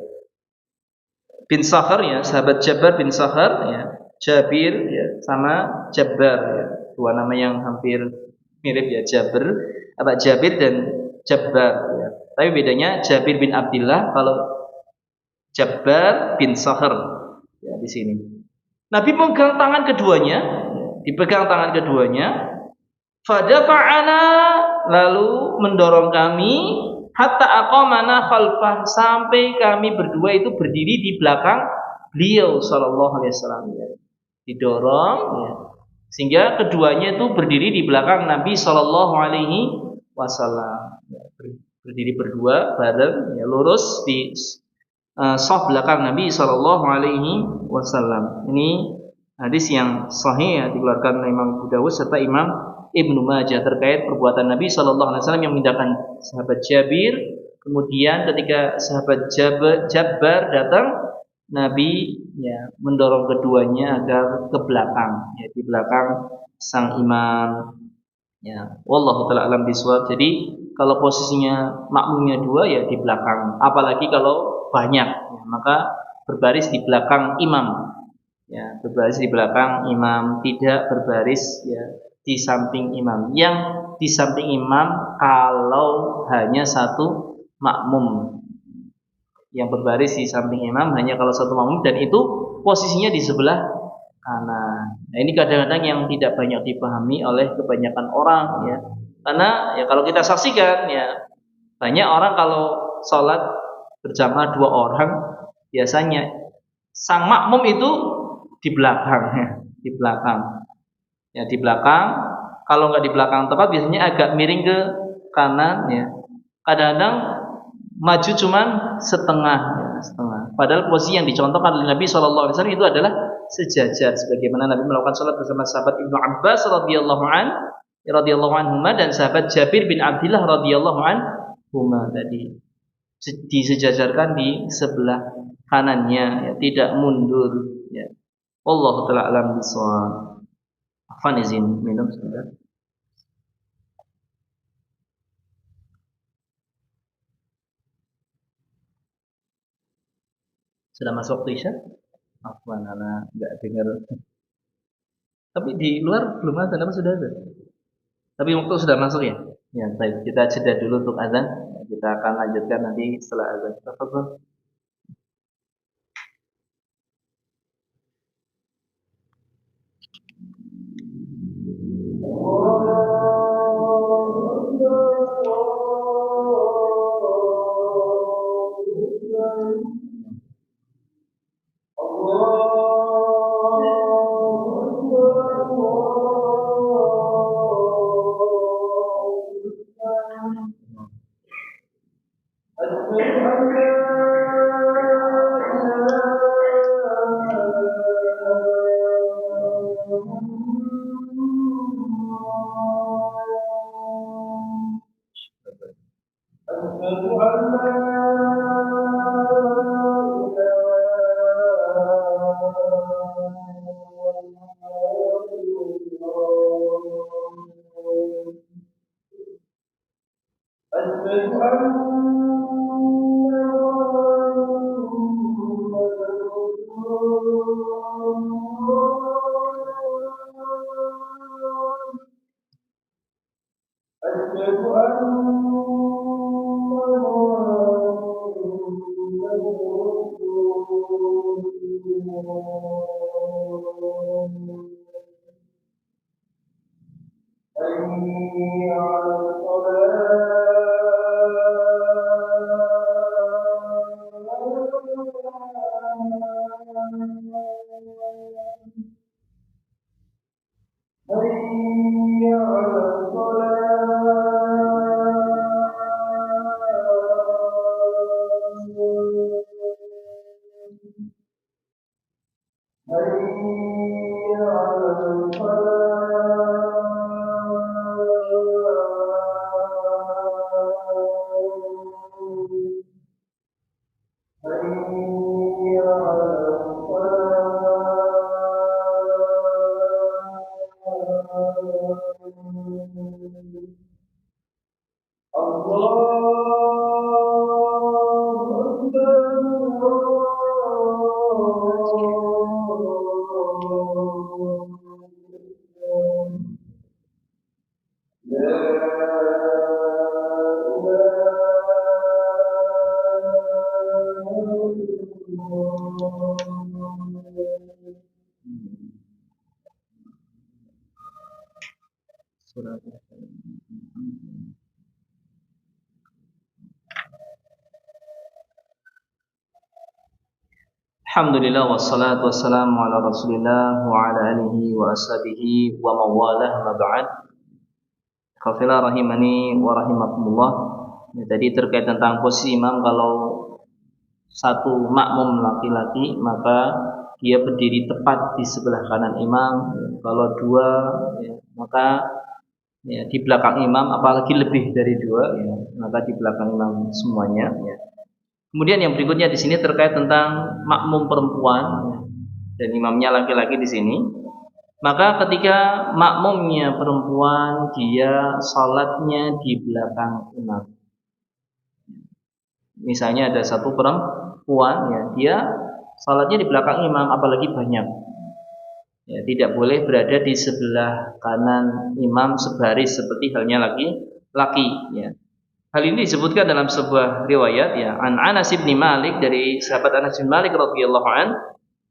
bin Sakhr ya, sahabat Jabir bin Sakhr ya, Jabir ya sama Jabbar ya, dua nama yang hampir mirip ya, Jabir dan Jabbar ya. Tapi bedanya Jabir bin Abdullah, kalau Jabbar bin Sakhr ya di sini. Nabi memegang tangan keduanya, dipegang tangan keduanya. Fadafa'ana, lalu mendorong kami, hatta aqamana khalfah, sampai kami berdua itu berdiri di belakang beliau sallallahu alaihi wasallam ya. Didorong ya, sehingga keduanya itu berdiri di belakang Nabi sallallahu alaihi wasallam ya, berdiri berdua bareng ya, lurus di saf belakang Nabi sallallahu alaihi wasallam. Ini hadis yang sahih ya, dikeluarkan oleh Imam Abu Dawud serta Imam Ibnu Majah terkait perbuatan Nabi sallallahu alaihi wasallam yang memindahkan sahabat Jabir. Kemudian ketika sahabat Jabbar datang, Nabi ya mendorong keduanya agar ke belakang ya, di belakang sang imam ya. Wallahu taala alam bisawab. Jadi kalau posisinya makmumnya dua ya di belakang, apalagi kalau banyak ya, maka berbaris di belakang imam ya, berbaris di belakang imam, tidak berbaris ya di samping imam. Yang di samping imam kalau hanya satu makmum, yang berbaris di samping imam hanya kalau satu makmum, dan itu posisinya di sebelah kanan. Nah, ini kadang-kadang yang tidak banyak dipahami oleh kebanyakan orang ya. Karena ya kalau kita saksikan ya, banyak orang kalau sholat berjamaah dua orang, biasanya sang makmum itu di belakang ya, di belakang. Ya di belakang, kalau nggak di belakang tepat biasanya agak miring ke kanan ya. Kadang-kadang maju cuman setengah ya, setengah. Padahal posisi yang dicontohkan oleh Nabi sallallahu alaihi wasallam itu adalah sejajar, sebagaimana Nabi melakukan salat bersama sahabat Ibnu Abbas radhiyallahu anhuma dan sahabat Jabir bin Abdullah radhiyallahu anhuma tadi. disejajarkan di sebelah kanannya, ya, tidak mundur, ya. Wallahu taala alam bisawab. Afan, izin minum sebentar. Sudah masuk waktu Isya? Afwan, anak nggak dengar. Tapi di luar belum ada, apa sudah ada? Tapi waktu sudah masuk ya? Ya, baik. Kita jeda dulu untuk azan. Kita akan lanjutkan nanti setelah azan. Tafadhol. Alhamdulillah wassalatu wassalamu ala Rasulillah wa ala alihi wa ashabihi wa mawalah ma ba'd. Khafila rahimani wa rahimakumullah. Ya, tadi terkait tentang posisi imam, kalau satu makmum laki-laki maka dia berdiri tepat di sebelah kanan imam. Kalau dua, ya, maka ya, di belakang imam, apalagi lebih dari dua, ya, maka di belakang imam semuanya. Ya. Kemudian yang berikutnya di sini terkait tentang makmum perempuan, ya, dan imamnya laki-laki di sini. Maka ketika makmumnya perempuan, dia salatnya di belakang imam. Misalnya ada satu perempuan, ya, dia salatnya di belakang imam, apalagi banyak. Ya, tidak boleh berada di sebelah kanan imam sebaris seperti halnya laki-laki. Ya. Hal ini disebutkan dalam sebuah riwayat, ya, an Anas bin Malik, dari sahabat Anas bin Malik radhiyallahu an,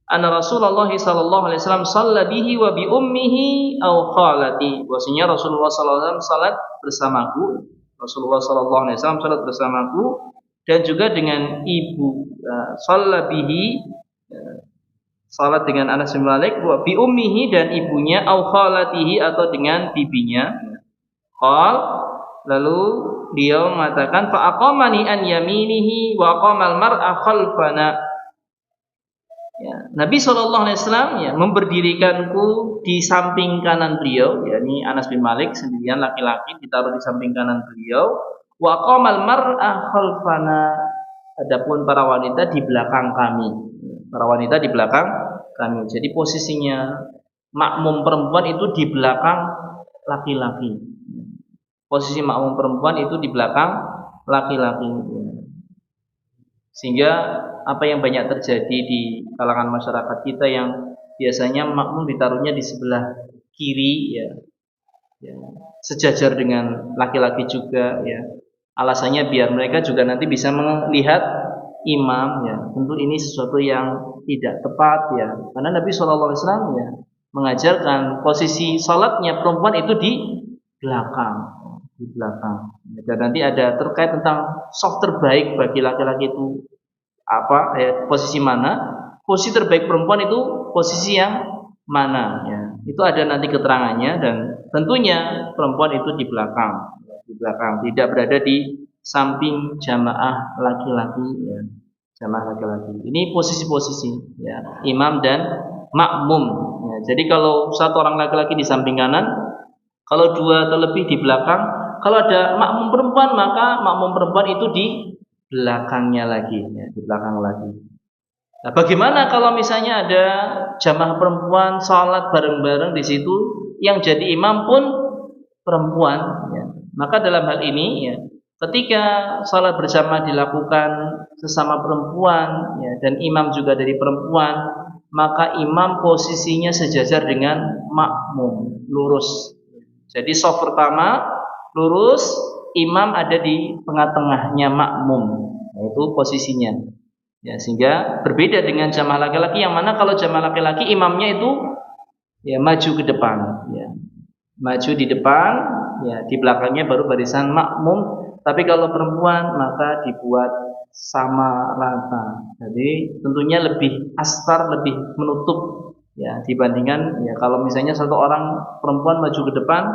anna Rasulullah sallallahu alaihi wasallam shalla bihi wa bi ummihi aw khalati. Bahwasanya Rasulullah sallallahu alaihi wasallam salat bersamaku. Rasulullah sallallahu alaihi wasallam salat bersamaku dan juga dengan ibu. Shalla bihi, salat dengan Anas bin Malik, wa bi ummihi, dan ibunya, aw khalatihi, atau dengan bibinya. Qal, lalu dia mengatakan, fa aqamani an yaminihi wa aqamal mar'a khalfana. Ya, Nabi SAW, ya, memberdirikanku di samping kanan beliau, yakni Anas bin Malik sendirian laki-laki ditaruh di samping kanan beliau. Wa aqamal mar'a khalfana, adapun para wanita di belakang kami. Para wanita di belakang kami. Jadi posisinya makmum perempuan itu di belakang laki-laki. Posisi makmum perempuan itu di belakang laki-laki. Sehingga apa yang banyak terjadi di kalangan masyarakat kita yang biasanya makmum ditaruhnya di sebelah kiri ya, sejajar dengan laki-laki juga ya. Alasannya biar mereka juga nanti bisa melihat imam ya. Tentu ini sesuatu yang tidak tepat ya. Karena Nabi SAW ya mengajarkan posisi salatnya perempuan itu di belakang. Dan nanti ada terkait tentang soft terbaik bagi laki-laki itu apa posisi mana? Posisi terbaik perempuan itu posisi yang mana ya. Itu ada nanti keterangannya dan tentunya perempuan itu di belakang, tidak berada di samping jamaah laki-laki ya. Jamaah laki-laki. Ini posisi-posisi ya, imam dan makmum ya. Jadi kalau satu orang laki-laki di samping kanan, kalau dua atau lebih di belakang. Kalau ada makmum perempuan, maka makmum perempuan itu di belakangnya lagi, ya, di belakang lagi. Nah, bagaimana kalau misalnya ada jamaah perempuan sholat bareng-bareng di situ, yang jadi imam pun perempuan, ya. Maka dalam hal ini, ya, ketika sholat bersama dilakukan sesama perempuan, ya, dan imam juga dari perempuan, maka imam posisinya sejajar dengan makmum, lurus. Jadi shaf pertama lurus, imam ada di tengah-tengahnya makmum, yaitu posisinya. Ya, sehingga berbeda dengan jamaah laki-laki yang mana kalau jamaah laki-laki imamnya itu ya maju ke depan, ya. Maju di depan, ya di belakangnya baru barisan makmum. Tapi kalau perempuan maka dibuat sama rata. Jadi tentunya lebih astar, lebih menutup ya dibandingkan ya kalau misalnya satu orang perempuan maju ke depan.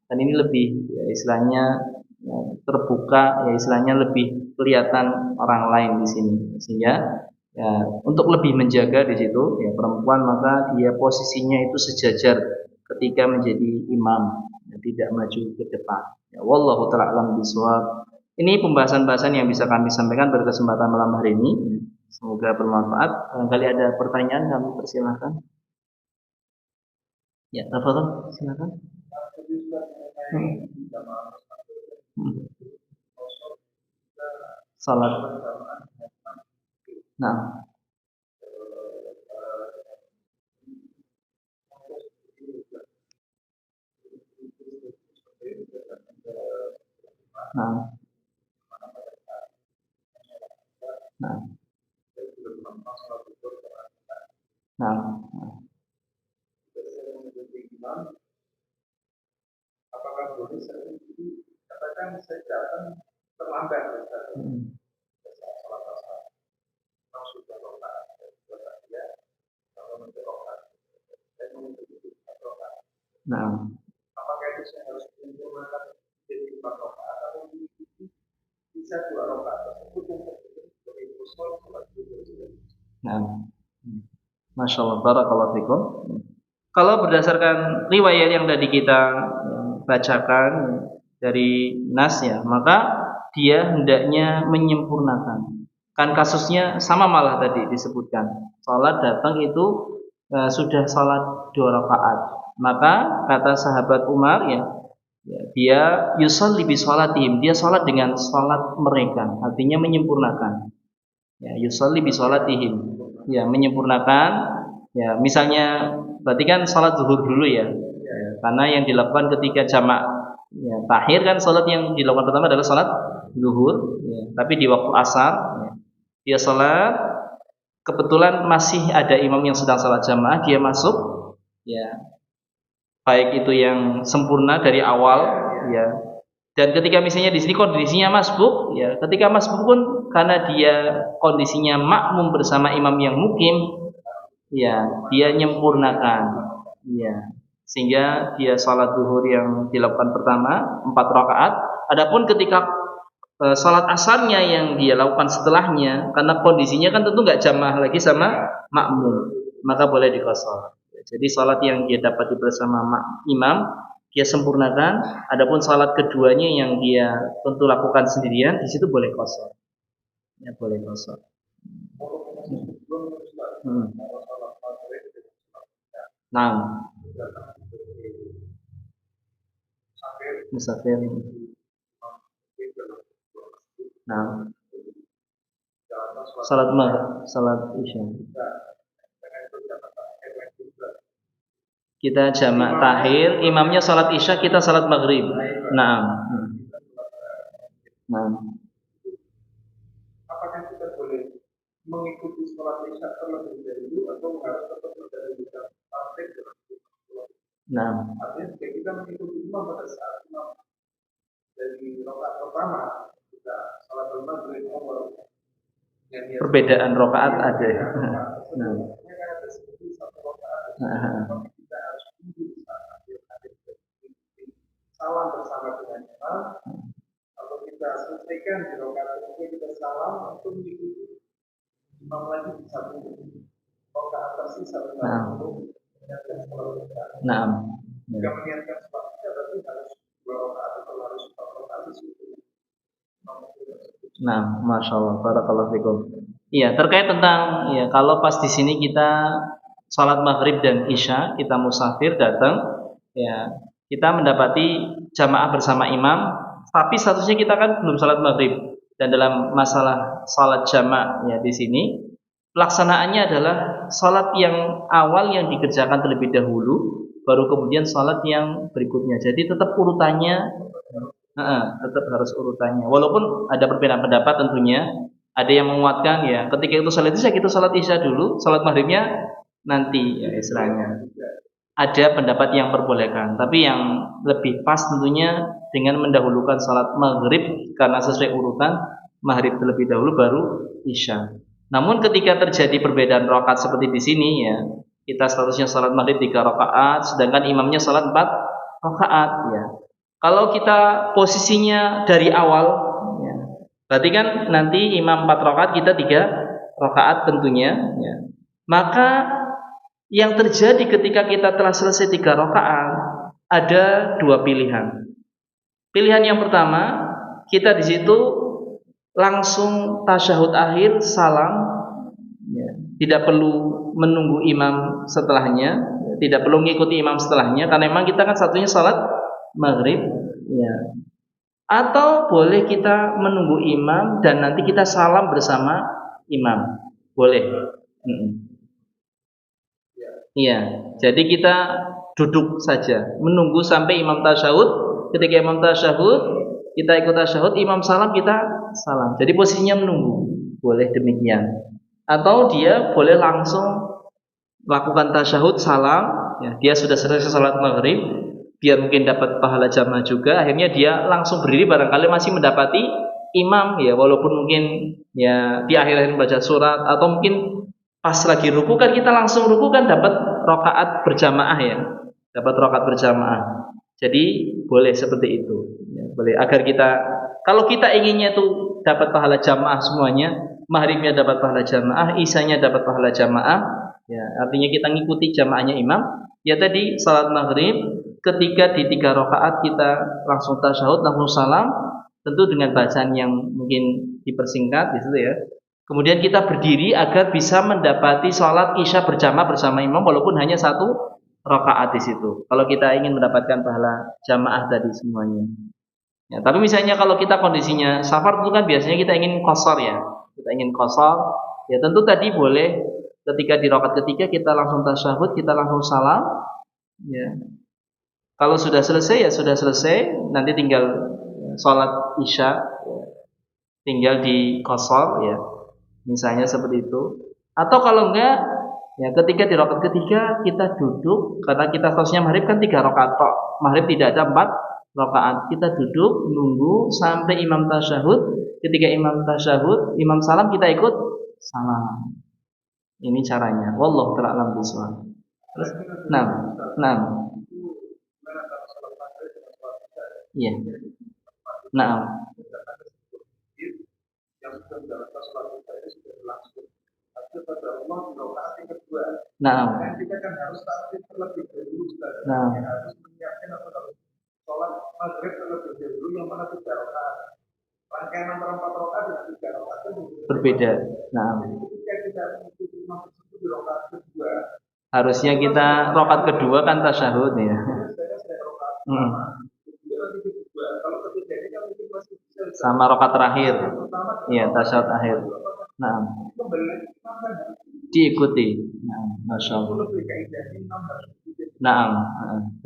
Dan ini lebih ya, istilahnya ya, terbuka, ya istilahnya lebih kelihatan orang lain di sini. Sehingga ya, untuk lebih menjaga di situ ya perempuan maka dia posisinya itu sejajar ketika menjadi imam, ya, tidak maju ke depan. Ya, wallahu ta'ala a'lam bishawab. Ini pembahasan-pembahasan yang bisa kami sampaikan pada kesempatan malam hari ini. Semoga bermanfaat. Barangkali ada pertanyaan, kami persilahkan. Ya, tafadhol, silakan. Salat. Nah. Nah. Nah. Nah. Apakah boleh saya katakan saya datang terlambat salat asar masuk ke rokaat dia kalau untuk rokaat saya menuju rokaat. Nah. Apakah itu saya harus menyempurnakan jadi 4 rokaat atau bisa 2 rokaat tersebut yang terjadi sebagai usul sholat zuhur? Nah. Masya Allah, barakallahu fikum. Kalau berdasarkan riwayat yang tadi kita bacakan dari nas ya, maka dia hendaknya menyempurnakan. Kan kasusnya sama malah tadi disebutkan. Salat datang itu sudah salat 2 rakaat. Maka kata sahabat Umar ya dia yusalli bi salatihim, dia salat dengan salat mereka, artinya menyempurnakan. Ya, yusalli bi salatihim. Ya, menyempurnakan. Ya, misalnya berarti kan salat zuhur dulu ya. Karena yang dilakukan ketika jamak ya, takhir kan salat yang dilakukan pertama adalah salat zuhur ya. Tapi di waktu asar ya, dia salat, kebetulan masih ada imam yang sedang salat jamaah, dia masuk ya, baik itu yang sempurna dari awal ya. Dan ketika misalnya di sini kondisinya masbuk ya, ketika masbuk pun karena dia kondisinya makmum bersama imam yang mukim ya, dia menyempurnakan ya, sehingga dia salat zuhur yang dilakukan pertama 4 rakaat. Adapun ketika salat asarnya yang dia lakukan setelahnya, karena kondisinya kan tentu nggak jamaah lagi sama makmum, maka boleh diqashar. Jadi salat yang dia dapat bersama imam dia sempurnakan. Adapun salat keduanya yang dia tentu lakukan sendirian, di situ boleh qashar. Ya boleh kosor. Nah, musafir. Nah, salat maghrib, salat isya. Kita jamak takhir, imamnya salat isya, kita salat maghrib. Nah, nah. Apakah kita boleh mengikuti sholat isya terlebih dahulu atau harus tetap mendahulukan maghrib dalam sholat? Nah, artinya jika kita mengikuti imam pada saat imam dari rakaat pertama kita sholat maghrib awal perbedaan rakaat ada. Nah, kita harus tunggu salam bersama dengan imam atau kita selesaikan di rakaat kedua kita salam untuk mengikuti imam lagi bisa rakaat tersisa untuk menyiapkan sholat isya. Nah, jika menyiapkan sholat isya berarti harus 2 rakaat atau harus 4 rakaat itu. Nah, masya Allah, barakallahu fikum. Iya, terkait tentang ya kalau pas di sini kita sholat maghrib dan isya, kita musafir datang, ya kita mendapati jamaah bersama imam, tapi statusnya kita kan belum sholat maghrib. Dan dalam masalah sholat jamaah ya di sini pelaksanaannya adalah sholat yang awal yang dikerjakan terlebih dahulu, baru kemudian sholat yang berikutnya. Jadi tetap urutannya. Tetap harus urutannya. Walaupun ada perbedaan pendapat tentunya. Ada yang menguatkan ya, ketika itu sholat isya kita sholat isya dulu, sholat maghribnya nanti ya istilahnya. Ada pendapat yang perbolehkan, tapi yang lebih pas tentunya dengan mendahulukan sholat maghrib karena sesuai urutan maghrib terlebih dahulu baru isya. Namun ketika terjadi perbedaan rakaat seperti di sini ya, kita statusnya sholat maghrib 3 rakaat, sedangkan imamnya sholat 4 rakaat ya. Kalau kita posisinya dari awal, ya, berarti kan nanti imam 4 rakaat, kita 3 rakaat tentunya. Ya. Maka yang terjadi ketika kita telah selesai 3 rakaat, ada 2 pilihan. Pilihan yang pertama, kita di situ langsung tasyahud akhir, salam, ya, tidak perlu menunggu imam setelahnya, tidak perlu mengikuti imam setelahnya, karena memang kita kan satunya salat maghrib, ya. Atau boleh kita menunggu imam dan nanti kita salam bersama imam, boleh. Iya, jadi kita duduk saja, menunggu sampai imam tasyahud. Ketika imam tasyahud, kita ikut tasyahud, imam salam, kita salam. Jadi posisinya menunggu, boleh demikian. Atau dia boleh langsung melakukan tasyahud, salam, ya, dia sudah selesai salat maghrib. Biar mungkin dapat pahala jamaah juga, akhirnya dia langsung berdiri, barangkali masih mendapati imam ya, walaupun mungkin ya di akhir-akhir baca surat, atau mungkin pas lagi ruku kan kita langsung ruku kan dapat rakaat berjamaah ya, dapat rakaat berjamaah. Jadi boleh seperti itu ya, boleh agar kita, kalau kita inginnya itu dapat pahala jamaah semuanya, maghribnya dapat pahala jamaah, isyanya dapat pahala jamaah ya, artinya kita ngikuti jamaahnya imam ya. Tadi salat maghrib ketika di 3 rakaat kita langsung tasyahud, langsung salam, tentu dengan bacaan yang mungkin dipersingkat di situ ya. Kemudian kita berdiri agar bisa mendapati sholat isya berjamaah bersama imam walaupun hanya 1 rakaat di situ. Kalau kita ingin mendapatkan pahala jamaah tadi semuanya. Ya, tapi misalnya kalau kita kondisinya safar itu kan biasanya kita ingin qashar ya. Kita ingin qashar, ya tentu tadi boleh ketika di rakaat ketiga kita langsung tasyahud, kita langsung salam. Ya. Kalau sudah selesai ya sudah selesai, nanti tinggal sholat isya, tinggal di qashar ya, misalnya seperti itu. Atau kalau enggak, ya ketika di rakaat ketiga kita duduk, karena kita statusnya maghrib kan 3 rakaat tok, maghrib tidak ada 4 rakaat, kita duduk nunggu sampai imam tasyahud. Ketika imam tasyahud, imam salam, kita ikut salam. Ini caranya. Wallahu ta'ala a'lam bishawab. Terus, nah. Iya. Nah. Nah. Kita kan harus tahu terlebih dahulu. Nah. Harus menyiapkan atau sholat maghrib terlebih dahulu yang mana 3 rakaat. rangkaian antara 4 rakaat dengan 3 rakaat itu berbeda. Nah, ketika kita mengikuti imam tersebut di rakaat kedua, harusnya kita rakaat kedua kan tasyahud ya. Kalau ketiga ini kan mungkin masih bisa sama rakaat terakhir. Iya, tasyahud akhir. Nah, diikuti. Nah, Masya Allah. Nah,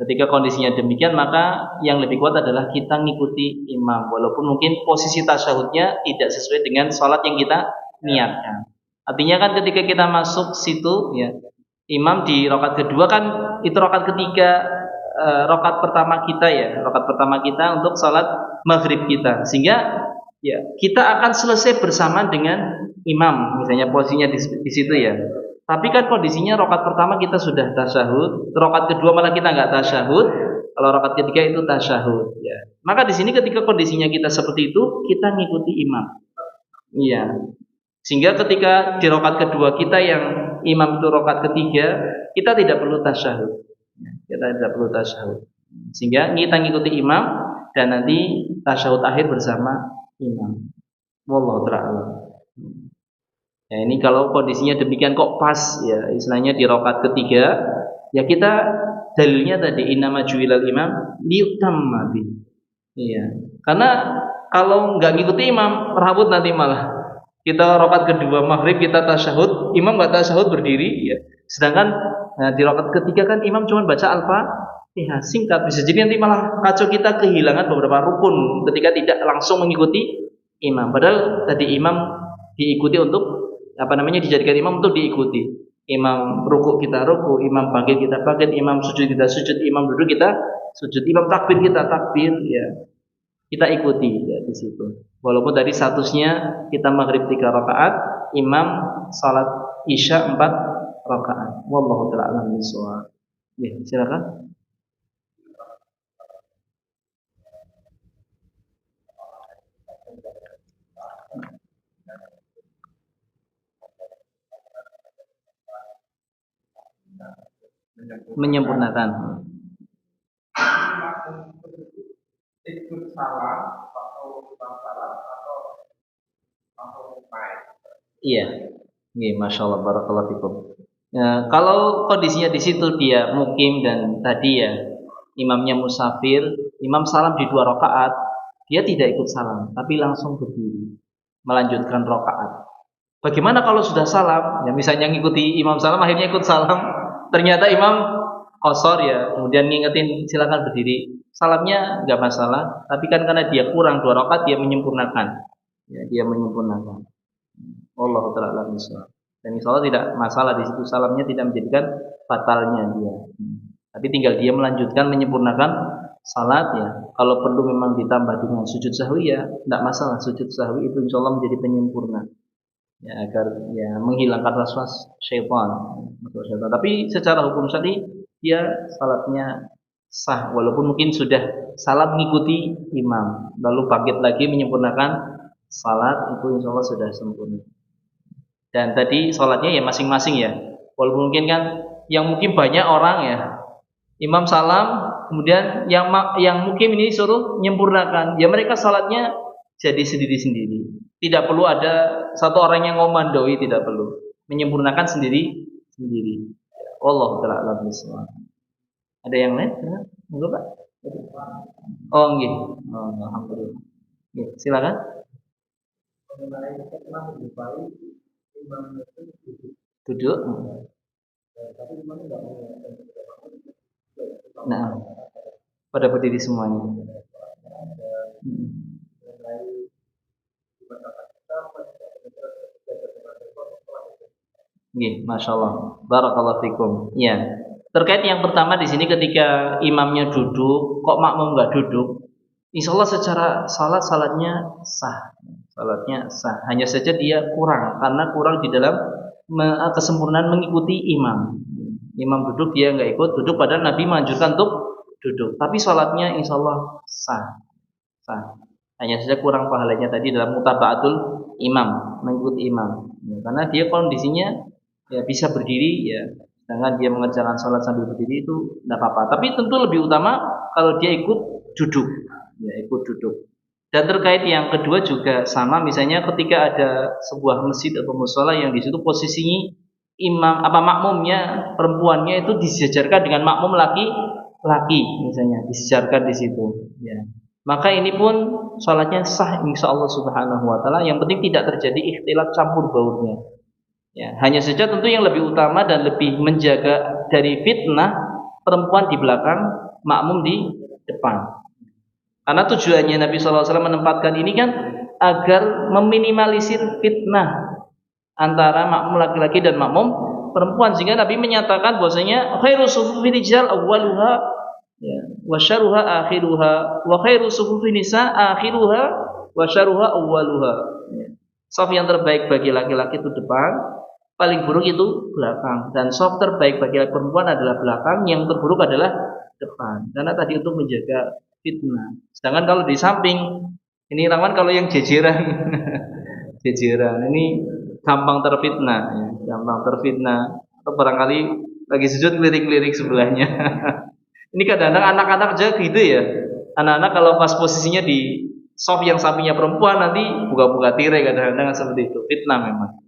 ketika kondisinya demikian maka yang lebih kuat adalah kita ngikuti imam walaupun mungkin posisi tasyahudnya tidak sesuai dengan sholat yang kita niatkan. Artinya kan ketika kita masuk situ ya, imam di rakaat kedua kan itu rakaat ketiga, rakaat pertama kita ya, rakaat pertama kita untuk sholat maghrib kita, sehingga ya kita akan selesai bersama dengan imam misalnya posisinya di situ ya. Tapi kan kondisinya rakaat pertama kita sudah tasyahud, rakaat kedua malah kita nggak tasyahud, kalau rakaat ketiga itu tasyahud ya. Maka di sini ketika kondisinya kita seperti itu, kita ngikuti imam. Iya. Sehingga ketika di rakaat kedua kita yang imam itu rakaat ketiga, kita tidak perlu tasyahud. Kita tidak perlu tasyahud. Sehingga kita ngikuti imam dan nanti tasyahud akhir bersama imam. Wallahu ta'ala. Ya, ini kalau kondisinya demikian kok pas ya, istilahnya di rakaat ketiga, ya kita dalilnya tadi innama ju'ilal imam liyutamma bi. Iya. Karena kalau nggak ngikuti imam, rabut nanti malah. Kita rakaat kedua maghrib kita tasyahud, imam nggak tasyahud berdiri ya. Sedangkan di rakaat ketiga kan imam cuma baca Al-Fatihah singkat, bisa jadi nanti malah kacau, kita kehilangan beberapa rukun ketika tidak langsung mengikuti imam. Padahal tadi imam diikuti untuk dijadikan imam untuk diikuti. Imam ruku kita ruku, imam bangkit kita bangkit, imam sujud kita sujud, imam duduk kita sujud, imam takbir kita takbir ya. Kita ikuti ya di situ. Walaupun tadi statusnya kita maghrib 3 rakaat, imam salat isya 4 rakaat. Wallahu ta'ala a'lam bishawab. Ya, silakan. Menyempurnakan. Ikut salam atau salam atau iya, masya Allah, barakallahu fikum. Ya, kalau kondisinya di situ dia mukim dan tadi ya imamnya musafir, imam salam di 2 rakaat, dia tidak ikut salam, tapi langsung berdiri melanjutkan rakaat. Bagaimana kalau sudah salam? Ya misalnya ngikuti imam salam, akhirnya ikut salam, ternyata imam qasar ya, kemudian ngingetin silakan berdiri. Salamnya nggak masalah, tapi kan karena dia kurang 2 rakaat dia menyempurnakan. Ya, dia menyempurnakan. Wallahu ta'ala bishawab. Dan insyaallah tidak masalah di situ, salamnya tidak menjadikan batalnya dia. Tapi tinggal dia melanjutkan menyempurnakan salat ya. Kalau perlu memang ditambah dengan sujud sahwi ya, tidak masalah. Sujud sahwi itu insyaallah menjadi penyempurna. Ya, agar ya menghilangkan waswas syaitan. Tapi secara hukum syar'i dia salatnya sah walaupun mungkin sudah salat mengikuti imam lalu bangkit lagi menyempurnakan salat, itu insyaallah sudah sempurna. Dan tadi salatnya ya masing-masing ya. Walaupun mungkin kan yang mungkin banyak orang ya. Imam salam kemudian yang mungkin ini suruh menyempurnakan. Ya mereka salatnya jadi sendiri-sendiri. Tidak perlu ada satu orang yang ngomandoi, tidak perlu. Menyempurnakan sendiri-sendiri. Allah ta'ala bishawab. Ada yang lain? Enggak, Pak? Oh, nggih. Oh, alhamdulillah. Nggih, silakan. Duduk. Nah, pada berdiri semuanya. Nggih, masya Allah, barakallahu fikum. Ya, terkait yang pertama di sini ketika imamnya duduk, kok makmum nggak duduk? Insya Allah secara salatnya sah, Hanya saja dia kurang karena kurang di dalam kesempurnaan mengikuti imam. Imam duduk dia nggak ikut duduk, padahal Nabi menganjurkan untuk duduk. Tapi salatnya insya Allah sah. Hanya saja kurang pahalanya tadi dalam mutaba'atul imam, mengikuti imam. Ya, karena dia kondisinya ya bisa berdiri ya, sedangkan dia mengerjakan sholat sambil berdiri itu tidak apa-apa. Tapi tentu lebih utama kalau dia ikut duduk, ya ikut duduk. Dan terkait yang kedua juga sama, misalnya ketika ada sebuah masjid atau mushola yang di situ posisinya imam apa makmumnya perempuannya itu disejajarkan dengan makmum laki-laki, misalnya disejajarkan di situ, ya. Maka ini pun sholatnya sah insya Allah Subhanahu Wa Taala. Yang penting tidak terjadi ikhtilat campur baurnya. Ya, hanya saja tentu yang lebih utama dan lebih menjaga dari fitnah perempuan di belakang, makmum di depan. Karena tujuannya Nabi SAW menempatkan ini kan agar meminimalisir fitnah antara makmum laki-laki dan makmum perempuan, sehingga Nabi menyatakan bahwasanya khairu sufufil rijal awwaluha, ya, wa syarruha akhiruha, wa khairu sufufin nisa akhiruha, wa syarruha awwaluha. Ya. Saf yang terbaik bagi laki-laki itu depan, paling buruk itu belakang, dan saf terbaik bagi perempuan adalah belakang, yang terburuk adalah depan. Karena tadi untuk menjaga fitnah. Sedangkan kalau di samping ini rawan kalau yang jejeran jejeran ini gampang terfitnah, ya, gampang terfitnah. Atau barangkali lagi sujud lirik-lirik sebelahnya. Ini kadang-kadang anak-anak aja gitu ya. Anak-anak kalau pas posisinya di soft yang sampingnya perempuan nanti buka-buka tirai, kadang-kadang seperti itu. Fitnah memang.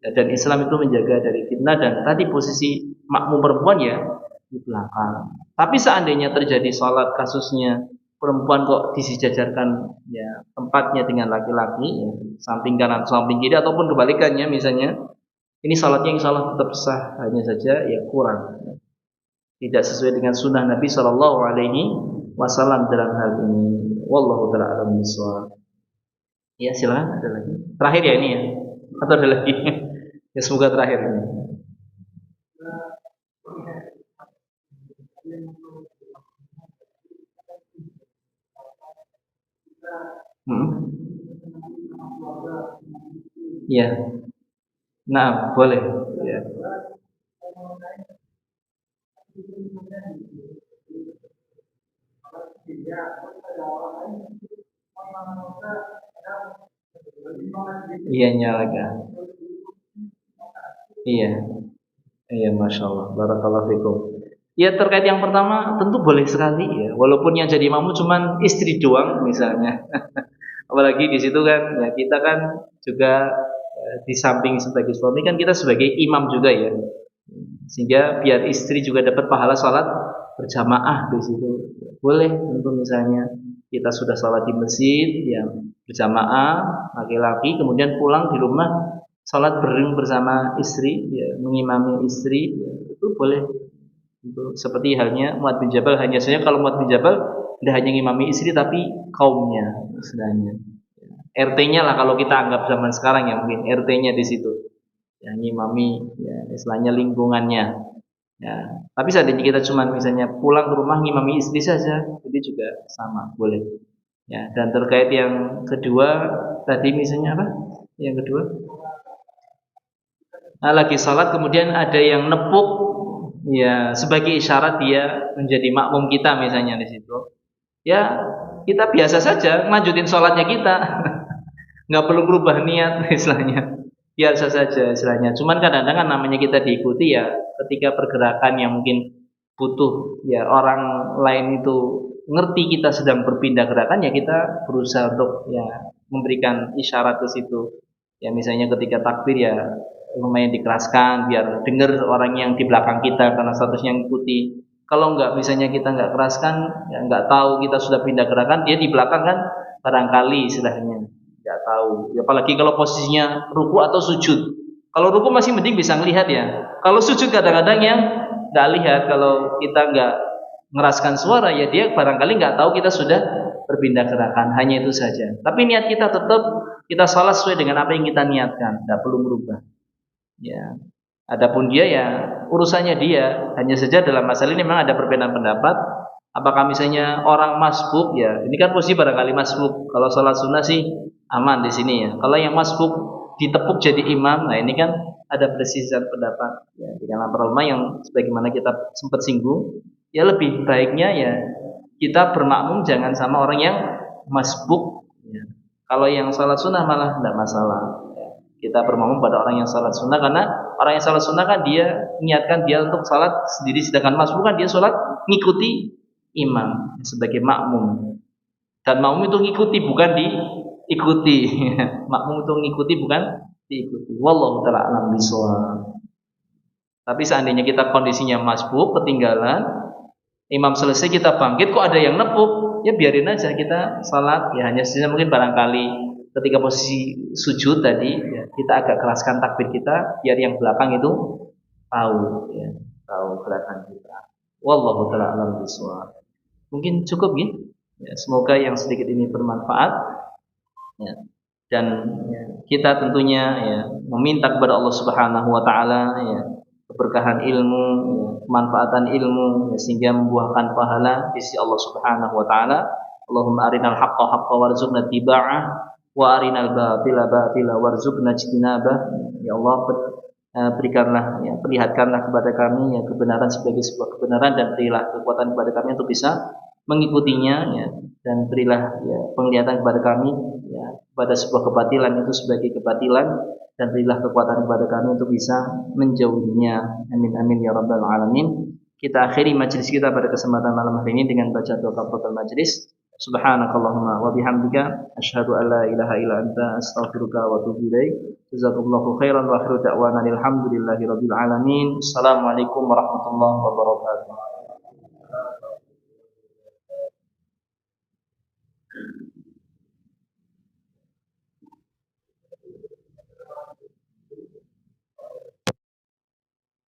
Ya, dan Islam itu menjaga dari fitnah, dan tadi posisi makmum perempuan ya di belakang. Tapi seandainya terjadi sholat kasusnya perempuan kok disejajarkan ya tempatnya dengan laki-laki, ya, samping kanan samping kiri ataupun kebalikannya misalnya, ini salatnya insya Allah tetap sah, hanya saja ya kurang, tidak sesuai dengan sunnah Nabi Shallallahu Alaihi Wasallam dalam hal ini. Wallahu taala alam bishawab. Ya silakan, ada lagi terakhir ya ini ya, atau ada lagi? Ya semoga terakhir ini. Ya, nah boleh. Ya. Iya nyalakan. Iya, iya masya Allah. Barakallahu fikum. Ya terkait yang pertama tentu boleh sekali ya, walaupun yang jadi imam cuman istri doang misalnya. Apalagi di situ kan ya kita kan juga di samping sebagai suami kan kita sebagai imam juga ya, sehingga biar istri juga dapat pahala sholat berjamaah di situ. Boleh tentu misalnya kita sudah sholat di masjid yang berjamaah laki-laki, kemudian pulang di rumah sholat bareng bersama istri, ya, mengimami istri, ya, itu boleh. Itu seperti halnya Mu'adz bin Jabal, hanya saja kalau Mu'adz bin Jabal tidak hanya ngimami istri tapi kaumnya istilahnya. RT-nya lah kalau kita anggap zaman sekarang ya, mungkin RT-nya di situ. Ya ngimami ya istilahnya lingkungannya. Ya, tapi seandainya kita cuma misalnya pulang ke rumah ngimami istri saja, itu juga sama, boleh. Ya, dan terkait yang kedua tadi misalnya apa? Yang kedua, nah, lagi sholat kemudian ada yang nepuk. Ya, sebagai isyarat dia menjadi makmum kita misalnya di situ. Ya, kita biasa saja lanjutin sholatnya kita, nggak perlu berubah niat istilahnya. Biasa saja istilahnya. Cuman kadang-kadang namanya kita diikuti ya, ketika pergerakan yang mungkin butuh ya orang lain itu ngerti kita sedang berpindah gerakan, ya kita berusaha untuk ya memberikan isyarat ke situ. Ya misalnya ketika takbir ya lumayan dikeraskan biar dengar orang yang di belakang kita karena statusnya ngikuti. Kalau enggak misalnya kita enggak keraskan, ya enggak tahu kita sudah pindah gerakan, dia di belakang kan barangkali istilahnya enggak tahu. Ya, apalagi kalau posisinya ruku atau sujud. Kalau ruku masih mending bisa ngelihat ya. Kalau sujud kadang-kadang yang enggak lihat, kalau kita enggak ngeraskan suara ya dia barangkali enggak tahu kita sudah berpindah gerakan, hanya itu saja. Tapi niat kita tetap kita salat sesuai dengan apa yang kita niatkan, enggak perlu merubah. Ya, adapun dia ya urusannya dia. Hanya saja dalam masalah ini memang ada perbedaan pendapat. Apakah misalnya orang masbuk ya, ini kan posisi barangkali masbuk. Kalau sholat sunnah sih aman di sini ya. Kalau yang masbuk ditepuk jadi imam, nah ini kan ada perbedaan pendapat. Ya, di kalangan para ulama yang sebagaimana kita sempat singgung, ya lebih baiknya ya kita bermakmum jangan sama orang yang masbuk. Ya. Kalau yang sholat sunnah malah tidak masalah. Kita bermakmum pada orang yang salat sunnah, karena orang yang salat sunnah kan dia niatkan dia untuk salat sendiri, sedangkan masbuk kan dia salat ngikuti imam sebagai makmum. Dan makmum itu ngikuti bukan diikuti. Makmum itu ngikuti bukan diikuti. Wallahu taala alam bishawab. Tapi seandainya kita kondisinya masbuk, ketinggalan, imam selesai kita bangkit kok ada yang nepuk, ya biarin aja kita salat, ya hanya saja mungkin barangkali ketika posisi sujud tadi ya, kita agak keraskan takbir kita biar yang belakang itu tahu ya, tahu gerakan kita. Wallahu taala alam bishawab. Mungkin cukup ya. Ya, semoga yang sedikit ini bermanfaat ya. Dan ya, kita tentunya ya, meminta kepada Allah Subhanahu wa taala ya, keberkahan ilmu, ya, kemanfaatan ilmu ya, sehingga membuahkan pahala di sisi Allah Subhanahu wa taala. Allahumma arinal haqqa haqqan warzuqna ittiba'ah wa arinal batila batila warzuqna ijtinabah. Ya Allah, berikanlah ya, perlihatkanlah kepada kami ya, kebenaran sebagai sebuah kebenaran dan berilah kekuatan kepada kami untuk bisa mengikutinya ya, dan berilah ya, penglihatan kepada kami ya, pada sebuah kebatilan itu sebagai kebatilan, dan berilah kekuatan kepada kami untuk bisa menjauhinya. Amin amin ya rabbal alamin. Kita akhiri majelis kita pada kesempatan malam hari ini dengan baca doa kafaratul majelis. Subhanakallahumma wa bihamdika asyhadu an la ilaha illa anta astaghfiruka wa atubu ilaik. Jazakumullahu khairan wa akhiru da'wana alhamdulillahi rabbil alamin. Assalamualaikum warahmatullahi wabarakatuh.